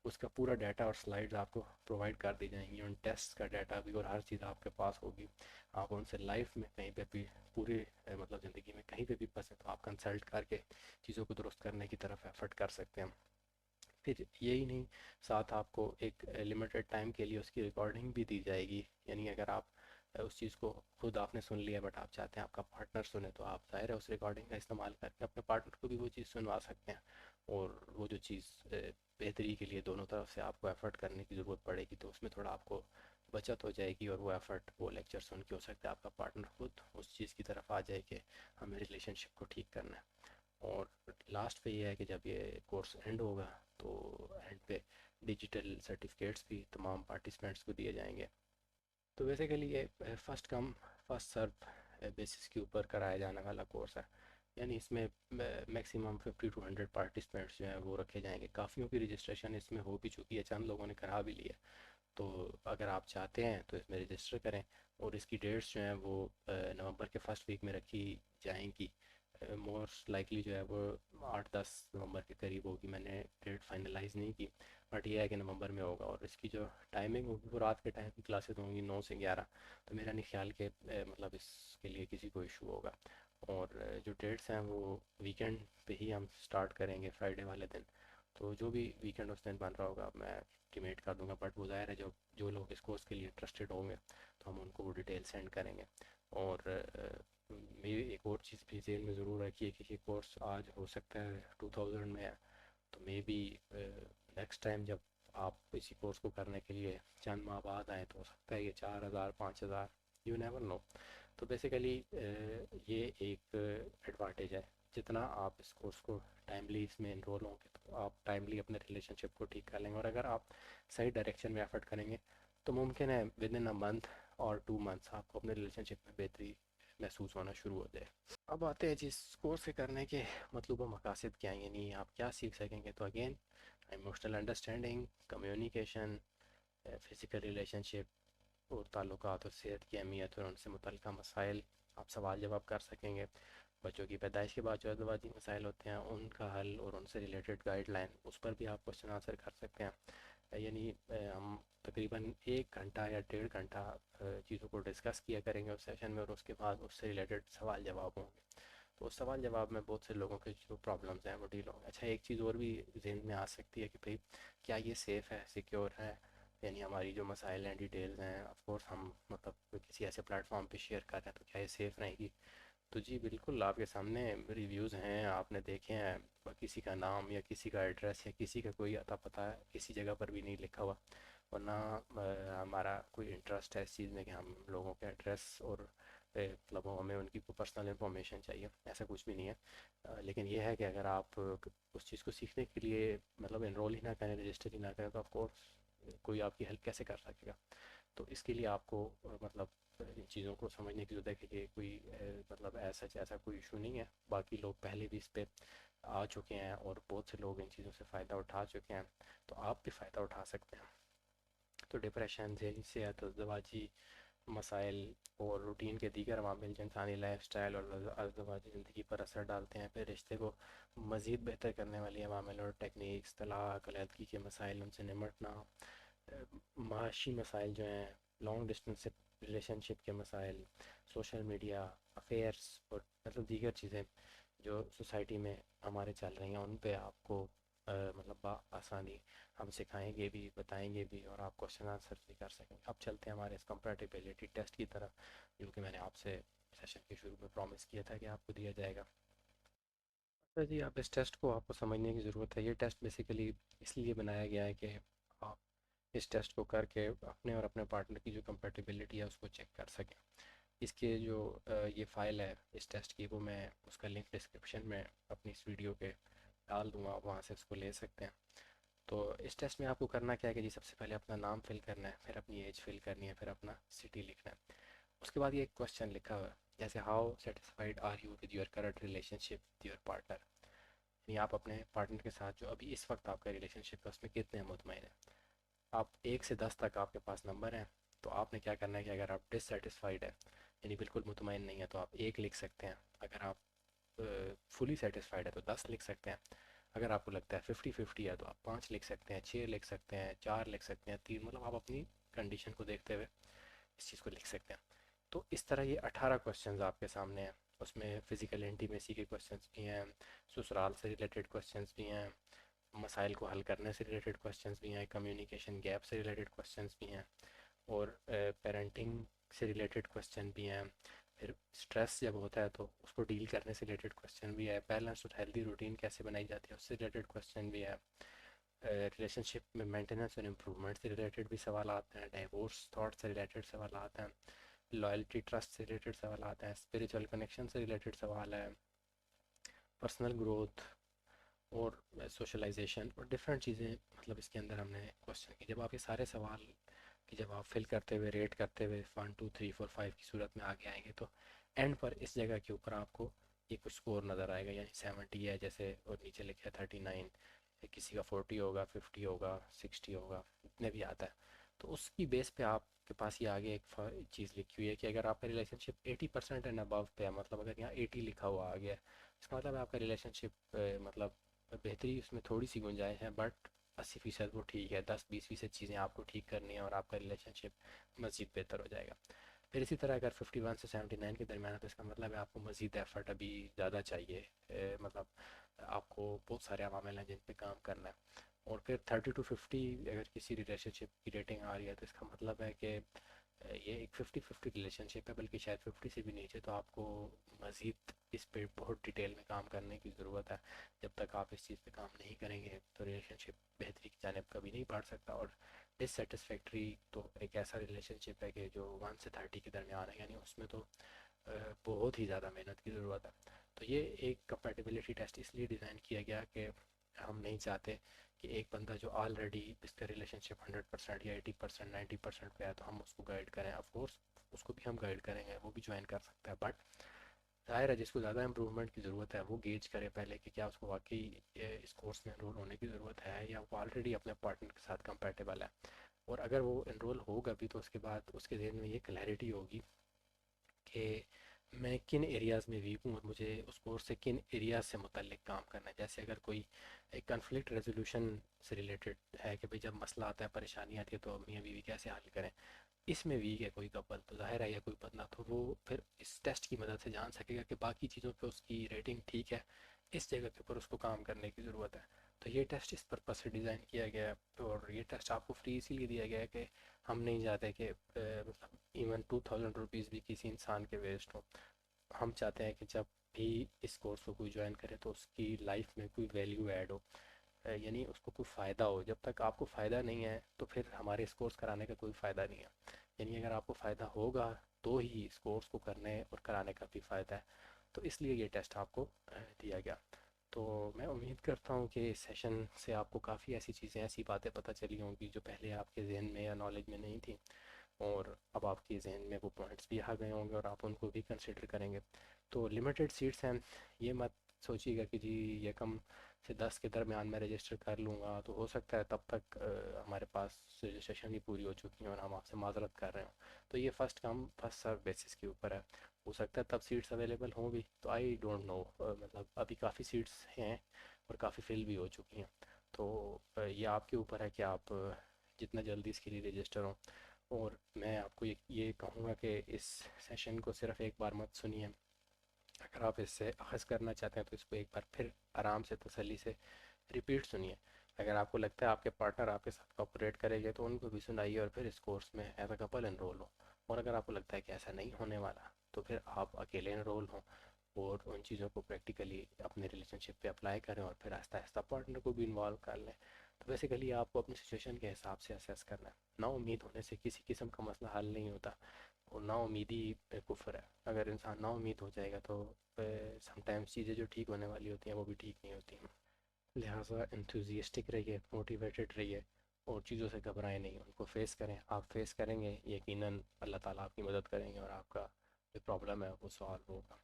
اس کا پورا ڈیٹا اور سلائڈز آپ کو پرووائڈ کر دی جائیں گی، ان ٹیسٹ کا ڈیٹا بھی اور ہر چیز آپ کے پاس ہوگی۔ آپ ان سے لائف میں کہیں پہ بھی پوری مطلب زندگی میں کہیں پہ بھی پھنسے تو آپ کنسلٹ کر کے چیزوں کو درست کرنے کی طرف ایفرٹ کر سکتے ہیں۔ پھر یہی نہیں، ساتھ آپ کو ایک لمیٹڈ ٹائم کے لیے اس کی ریکارڈنگ بھی دی جائے گی۔ یعنی اگر آپ اس چیز کو خود آپ نے سن لیا بٹ آپ چاہتے ہیں آپ کا پارٹنر سنے تو آپ ظاہر ہے اس ریکارڈنگ کا استعمال کر کے اپنے پارٹنر کو بھی وہ چیز سنوا سکتے ہیں، اور وہ جو چیز بہتری کے لیے دونوں طرف سے آپ کو ایفرٹ کرنے کی ضرورت پڑے گی تو اس میں تھوڑا آپ کو بچت ہو جائے گی، اور وہ ایفرٹ وہ لیکچر سن کے ہو سکتا ہے آپ کا پارٹنر خود اس چیز کی طرف آ جائے کہ ہمیں ریلیشن شپ کو ٹھیک کرنا ہے۔ اور لاسٹ پہ یہ ہے کہ جب یہ کورس اینڈ ہوگا تو اینڈ پہ ڈیجیٹل سرٹیفکیٹس بھی تمام پارٹیسپینٹس کو دیے جائیں گے۔ تو بیسیکلی یہ first come first serve basis کے اوپر کرایا جانے والا کورس ہے، یعنی اس میں میکسیمم 50 to 100 پارٹیسپینٹس جو ہیں وہ رکھے جائیں گے۔ کافیوں کی رجسٹریشن اس میں ہو بھی چکی ہے، چند لوگوں نے کرا بھی لی ہے، تو اگر آپ چاہتے ہیں تو اس میں رجسٹر کریں۔ اور اس کی ڈیٹس جو ہیں وہ نومبر کے فرسٹ ویک میں رکھی جائیں گی، موسٹ لائکلی جو ہے وہ 8 10 نومبر کے قریب ہوگی۔ میں نے ڈیٹ فائنلائز نہیں کی، بٹ یہ ہے کہ نومبر میں ہوگا، اور اس کی جو ٹائمنگ ہوگی وہ رات کے ٹائم کی کلاسز ہوں گی 9 سے 11. تو میرا نہیں خیال کہ مطلب اس کے لیے کسی کو ایشو ہوگا. اور جو ڈیٹس ہیں وہ ویکینڈ پہ ہی ہم سٹارٹ کریں گے، فرائیڈے والے دن. تو جو بھی ویکینڈ اس دن بن رہا ہوگا میں ایسٹیمیٹ کر دوں گا. بٹ وہ ظاہر ہے جو جو لوگ اس کورس کے لیے انٹرسٹڈ ہوں گے تو ہم ان کو وہ ڈیٹیل سینڈ کریں گے. اور میری ایک اور چیز بھی ذہن میں ضرور رکھیے کہ یہ کورس آج ہو سکتا ہے 2000 میں ہے، تو مے بی نیکسٹ ٹائم جب آپ اسی کورس کو کرنے کے لیے چند ماہ بعد آئیں تو ہو سکتا ہے یہ 4000 5000، یو نیور نو. تو بیسیکلی یہ ایک ایڈوانٹیج ہے. جتنا آپ اس کورس کو ٹائملی اس میں انرول ہوں گے تو آپ ٹائملی اپنے ریلیشن شپ کو ٹھیک کر لیں گے. اور اگر آپ صحیح ڈائریکشن میں ایفرٹ کریں گے تو ممکن ہے ود ان اے منتھ اور 2 months آپ کو اپنے ریلیشن شپ میں بہتری محسوس ہونا شروع ہو جائے. اب آتے ہیں جس کورس سے کرنے کے مطلوبہ مقاصد کیا ہیں، یعنی آپ کیا سیکھ سکیں گے. تو again emotional understanding, communication, physical relationship اور تعلقات اور صحت کی اہمیت اور ان سے متعلقہ مسائل آپ سوال جواب کر سکیں گے. بچوں کی پیدائش کے بعد جو ازدواجی مسائل ہوتے ہیں ان کا حل اور ان سے ریلیٹڈ گائیڈ لائن اس پر بھی آپ کوشچن آنسر کر سکتے ہیں. یعنی ہم تقریباً 1 گھنٹہ یا 1.5 گھنٹہ چیزوں کو ڈسکس کیا کریں گے اس سیشن میں، اور اس کے بعد اس سے ریلیٹڈ سوال جواب ہوں گے. تو اس سوال جواب میں بہت سے لوگوں کے جو پرابلمس ہیں وہ ڈیل ہوں گے. اچھا ایک چیز اور بھی ذہن میں آ سکتی ہے کہ بھئی کیا یہ سیف ہے، سیکیور ہے، یعنی ہماری جو مسائل ہیں ڈیٹیلز ہیں آف کورس ہم مطلب کسی ایسے پلیٹ فارم پہ شیئر کر رہے ہیں تو کیا یہ سیف رہے گی. تو جی بالکل آپ کے سامنے ریویوز ہیں، آپ نے دیکھے ہیں. کسی کا نام یا کسی کا ایڈریس یا کسی کا کوئی عطا پتہ کسی جگہ پر بھی نہیں لکھا ہوا، ورنہ ہمارا کوئی انٹرسٹ ہے اس چیز میں کہ ہم لوگوں کے ایڈریس اور مطلب ہمیں ان کی کوئی پرسنل انفارمیشن چاہیے، ایسا کچھ بھی نہیں ہے. لیکن یہ ہے کہ اگر آپ اس چیز کو سیکھنے کے لیے مطلب انرول ہی نہ کریں، رجسٹر ہی نہ کریں تو آف کورس کوئی آپ کی ہیلپ کیسے کر سکے گا. تو اس کے لیے آپ کو مطلب ان چیزوں کو سمجھنے کی ضرورت ہے کہ یہ کوئی مطلب ایسا کوئی ایشو نہیں ہے. باقی لوگ پہلے بھی اس پہ آ چکے ہیں اور بہت سے لوگ ان چیزوں سے فائدہ اٹھا چکے ہیں، تو آپ بھی فائدہ اٹھا سکتے ہیں. تو ڈپریشن، ذہنی صحت، ازدواجی مسائل اور روٹین کے دیگر عوامل جو انسانی لائف سٹائل اور ازدواجی زندگی پر اثر ڈالتے ہیں، پھر رشتے کو مزید بہتر کرنے والی عوامل اور ٹیکنیکس، طلاق، علیحدگی کے مسائل، ان سے نمٹنا، معاشی مسائل جو ہیں، لانگ ڈسٹینس ریلیشن شپ کے مسائل، سوشل میڈیا، افیئرس اور مطلب دیگر چیزیں جو سوسائٹی میں ہمارے چل رہی ہیں ان پہ آپ کو مطلب آسانی ہم سکھائیں گے بھی، بتائیں گے بھی، اور آپ کوشچن آنسر بھی کر سکیں گے. اب چلتے ہیں ہمارے اس کمپیٹیبلٹی ٹیسٹ کی طرف، جو کہ میں نے آپ سے سیشن کے شروع میں پرومس کیا تھا کہ آپ کو دیا جائے گا. اچھا جی، آپ اس ٹیسٹ کو آپ کو سمجھنے کی ضرورت ہے. یہ ٹیسٹ بیسیکلی اس لیے بنایا گیا ہے کہ آپ اس ٹیسٹ کو کر کے اپنے اور اپنے پارٹنر کی جو کمپیٹیبلٹی ہے اس کو چیک کر سکیں. اس کے جو یہ فائل ہے اس ٹیسٹ کی، وہ میں اس کا لنک ڈسکرپشن میں اپنی اس ویڈیو کے ڈال دوں گا، آپ وہاں سے اس کو لے سکتے ہیں. تو اس ٹیسٹ میں آپ کو کرنا کیا ہے کہ جی سب سے پہلے اپنا نام فل کرنا ہے، پھر اپنی ایج فل کرنی ہے، پھر اپنا سٹی لکھنا ہے. اس کے بعد یہ ایک کوشچن لکھا ہوا ہے جیسے how satisfied are you with your current relationship with your partner, یعنی آپ اپنے پارٹنر کے ساتھ جو ابھی اس وقت آپ کا ریلیشن شپ ہے اس میں کتنے مطمئن ہیں. آپ 1 سے 10 تک آپ کے پاس نمبر ہیں، تو آپ نے کیا کرنا ہے کہ اگر آپ ڈسسیٹسفائیڈ ہے یعنی بالکل مطمئن نہیں ہے تو آپ 1 لکھ سکتے ہیں. اگر آپ فلی سیٹسفائیڈ ہے تو 10 لکھ سکتے ہیں. اگر آپ کو لگتا ہے 50-50 ہے تو آپ 5 لکھ سکتے ہیں، 6 لکھ سکتے ہیں، 4 لکھ سکتے ہیں، 3، مطلب آپ اپنی کنڈیشن کو دیکھتے ہوئے اس چیز کو لکھ سکتے ہیں. تو اس طرح یہ 18 کوشچنز آپ کے سامنے ہیں. اس میں فزیکل انٹیمیسی کے کوشچنز بھی ہیں، سسرال سے ریلیٹڈ کوشچنز بھی ہیں، مسائل کو حل کرنے سے ریلیٹڈ کوشچنز بھی ہیں، کمیونیکیشن گیپ سے ریلیٹڈ کوشچنز بھی ہیں، اور پیرنٹنگ سے ریلیٹڈ کوشچن بھی ہیں. پھر اسٹریس جب ہوتا ہے تو اس کو ڈیل کرنے سے ریلیٹڈ کوشچن بھی ہے. بیلنس اور ہیلدی روٹین کیسے بنائی جاتی ہے اس سے ریلیٹڈ کوشچن بھی ہے. ریلیشن شپ میں مینٹیننس اور امپرومنٹ سے ریلیٹڈ بھی سوالات ہیں. ڈائیورس تھاٹ سے ریلیٹڈ سوالات ہیں. لائلٹی ٹرسٹ سے ریلیٹڈ سوالات ہیں. اسپریچول کنیکشن سے ریلیٹڈ سوال ہے. پرسنل گروتھ اور سوشلائزیشن اور ڈفرینٹ چیزیں مطلب اس کے اندر ہم نے کوشچن کی. جب آپ یہ سارے سوال کی جب آپ فل کرتے ہوئے ریٹ کرتے ہوئے 1 2 3 4 5 کی صورت میں آگے آئیں گے تو اینڈ پر اس جگہ کے اوپر آپ کو یہ کچھ سکور نظر آئے گا. یعنی 70 ہے جیسے، اور نیچے لکھا ہے 39، کسی کا 40 ہوگا، 50 ہوگا، 60 ہوگا، اتنے بھی آتا ہے. تو اس کی بیس پہ آپ کے پاس یہ آگے ایک چیز لکھی ہوئی ہے کہ اگر آپ کا ریلیشن شپ 80% اینڈ ابو پہ ہے، مطلب اگر یہاں 80 لکھا ہوا آ گیا ہے، اس کا مطلب ہے آپ کا ریلیشن شپ مطلب بہتری اس میں تھوڑی سی گنجائش ہے، بٹ 80% وہ ٹھیک ہے، 10-20% چیزیں آپ کو ٹھیک کرنی ہیں اور آپ کا ریلیشن شپ مزید بہتر ہو جائے گا. پھر اسی طرح اگر 51 سے 79 کے درمیان ہے تو اس کا مطلب ہے آپ کو مزید ایفرٹ ابھی زیادہ چاہیے. مطلب آپ کو بہت سارے عوامل ہیں جن پہ کام کرنا ہے. اور پھر 30 to 50 اگر کسی ریلیشن شپ کی ریٹنگ آ رہی ہے تو اس کا مطلب ہے کہ یہ ایک 50-50 ریلیشن شپ ہے، بلکہ شاید 50 سے بھی نیچے. تو آپ کو مزید اس پہ بہت ڈیٹیل میں کام کرنے کی ضرورت ہے. جب تک آپ اس چیز پہ کام نہیں کریں گے تو ریلیشن شپ بہتری کی جانب کبھی نہیں بڑھ سکتا. اور ڈس سیٹسفیکٹری تو ایک ایسا ریلیشن شپ ہے کہ جو 1 سے 30 کے درمیان ہے، یعنی اس میں تو بہت ہی زیادہ محنت کی ضرورت ہے. تو یہ ایک کمپیٹیبلٹی ٹیسٹ اس لیے ڈیزائن کیا گیا کہ ہم نہیں چاہتے کہ ایک بندہ جو آلریڈی اس کا ریلیشن شپ 100% یا 80% 90% پہ ہے تو ہم اس کو گائڈ کریں. آف کورس اس کو بھی ہم گائڈ کریں گے، وہ بھی جوائن کر سکتا ہے، بٹ ظاہر ہے جس کو زیادہ امپرومنٹ کی ضرورت ہے وہ گیج کرے پہلے کہ کیا اس کو واقعی اس کورس میں انرول ہونے کی ضرورت ہے یا وہ آلریڈی اپنے پارٹنر کے ساتھ کمپیٹیبل ہے. اور اگر وہ انرول ہوگا بھی تو اس کے بعد اس کے ذہن میں یہ کلیئرٹی ہوگی کہ میں کن ایریاز میں ویک ہوں اور مجھے اس کورس سے کن ایریاز سے متعلق کام کرنا ہے. جیسے اگر کوئی ایک کنفلکٹ ریزولوشن سے ریلیٹڈ ہے کہ بھئی جب مسئلہ آتا ہے، پریشانی آتی ہے تو میاں بیوی کیسے حل کریں، اس میں ویک ہے کوئی کپل تو ظاہر ہے یا کوئی بندہ، تو وہ پھر اس ٹیسٹ کی مدد سے جان سکے گا کہ باقی چیزوں پہ اس کی ریٹنگ ٹھیک ہے، اس جگہ کے اوپر اس کو کام کرنے کی ضرورت ہے. تو یہ ٹیسٹ اس پرپز سے ڈیزائن کیا گیا ہے. اور یہ ٹیسٹ آپ کو فری اسی لیے دیا گیا ہے کہ ہم نہیں چاہتے کہ مطلب ایون 2000 روپیز بھی کسی انسان کے ویسٹ ہوں. ہم چاہتے ہیں کہ جب بھی اس کورس کو کوئی جوائن کرے تو اس کی لائف میں کوئی ویلیو ایڈ ہو، یعنی اس کو کوئی فائدہ ہو. جب تک آپ کو فائدہ نہیں ہے تو پھر ہمارے اس کورس کرانے کا کوئی فائدہ نہیں ہے. یعنی اگر آپ کو فائدہ ہوگا تو ہی اس کورس کو کرنے اور کرانے کا بھی فائدہ ہے. تو اس لیے یہ ٹیسٹ آپ کو دیا گیا. تو میں امید کرتا ہوں کہ اس سیشن سے آپ کو کافی ایسی چیزیں، ایسی باتیں پتہ چلی ہوں گی جو پہلے آپ کے ذہن میں یا نالج میں نہیں تھیں، اور اب آپ کے ذہن میں وہ پوائنٹس بھی آ گئے ہوں گے اور آپ ان کو بھی کنسیڈر کریں گے. تو لمیٹڈ سیٹس ہیں، یہ مت سوچیے گا کہ جی یکم سے 10 کے درمیان میں رجسٹر کر لوں گا تو ہو سکتا ہے تب تک ہمارے پاس رجسٹریشن بھی پوری ہو چکی ہیں اور ہم آپ سے معذرت کر رہے ہوں. تو یہ first come first serve basis کے اوپر ہے. ہو سکتا ہے تب سیٹس اویلیبل ہوں بھی، تو آئی ڈونٹ نو، مطلب ابھی کافی سیٹس ہیں اور کافی فل بھی ہو چکی ہیں. تو یہ آپ کے اوپر ہے کہ آپ جتنا جلدی اس کے لیے رجسٹر ہوں. اور میں آپ کو یہ کہوں گا کہ اس سیشن کو صرف ایک بار مت سنیے. اگر آپ اس سے اخذ کرنا چاہتے ہیں تو اس کو ایک بار پھر آرام سے تسلی سے ریپیٹ سنیے. اگر آپ کو لگتا ہے آپ کے پارٹنر آپ کے ساتھ کوپریٹ کرے گے تو ان کو بھی سنائیے اور پھر اس کورس میں ایز اے کپل انرول ہو. اور اگر آپ کو لگتا ہے کہ ایسا نہیں ہونے والا تو پھر آپ اکیلے انرول ہوں اور ان چیزوں کو پریکٹیکلی اپنے ریلیشن شپ پہ اپلائی کریں اور پھر آہستہ آہستہ پارٹنر کو بھی انوالو کر لیں. تو بیسیکلی آپ کو اپنی سچویشن کے حساب سے اسیس کرنا ہے. نا امید ہونے سے کسی قسم کا مسئلہ حل نہیں ہوتا، اور نا امیدی کفر ہے. اگر انسان نا امید ہو جائے گا تو سم ٹائمز چیزیں جو ٹھیک ہونے والی ہوتی ہیں وہ بھی ٹھیک نہیں ہوتی ہیں. لہٰذا انتھوزیسٹک رہیے، موٹیویٹڈ رہیے اور چیزوں سے گھبرائیں نہیں، ان کو فیس کریں. آپ فیس کریں گے یقیناً اللہ تعالیٰ آپ کی مدد کریں گے اور آپ کا جو پرابلم ہے وہ سالو ہوگا.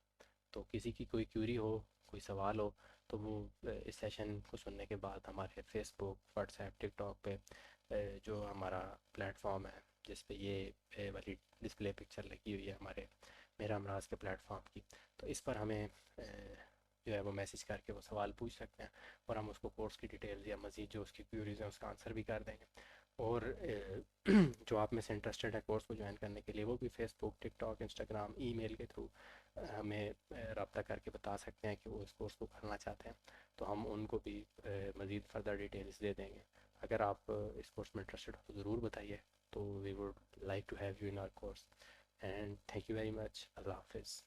تو کسی کی کوئی کیوری ہو، کوئی سوال ہو تو وہ اس سیشن کو سننے کے بعد ہمارے فیس بک، واٹس ایپ، ٹک ٹاک پہ جو ہمارا پلیٹ فارم ہے جس پہ یہ والی ڈسپلے پکچر لگی ہوئی ہے ہمارے میرا امراض کے پلیٹ فارم کی، تو اس پر ہمیں جو ہے وہ میسیج کر کے وہ سوال پوچھ سکتے ہیں اور ہم اس کو کورس کی ڈیٹیلز یا مزید جو اس کی کیوریز ہیں اس کا آنسر بھی کر دیں گے. اور جو آپ میں سے انٹرسٹڈ ہے کورس کو جوائن کرنے کے لیے وہ بھی فیس بک، ٹک ٹاک، انسٹاگرام، ای میل کے تھرو ہمیں رابطہ کر کے بتا سکتے ہیں کہ وہ اس کورس کو کرنا چاہتے ہیں. تو ہم ان کو بھی مزید فردر ڈیٹیلز دے دیں گے. اگر آپ اس کورس میں انٹرسٹڈ ہو تو ضرور بتائیے. تو we would like to have you in our course. And thank you very much. اللہ حافظ.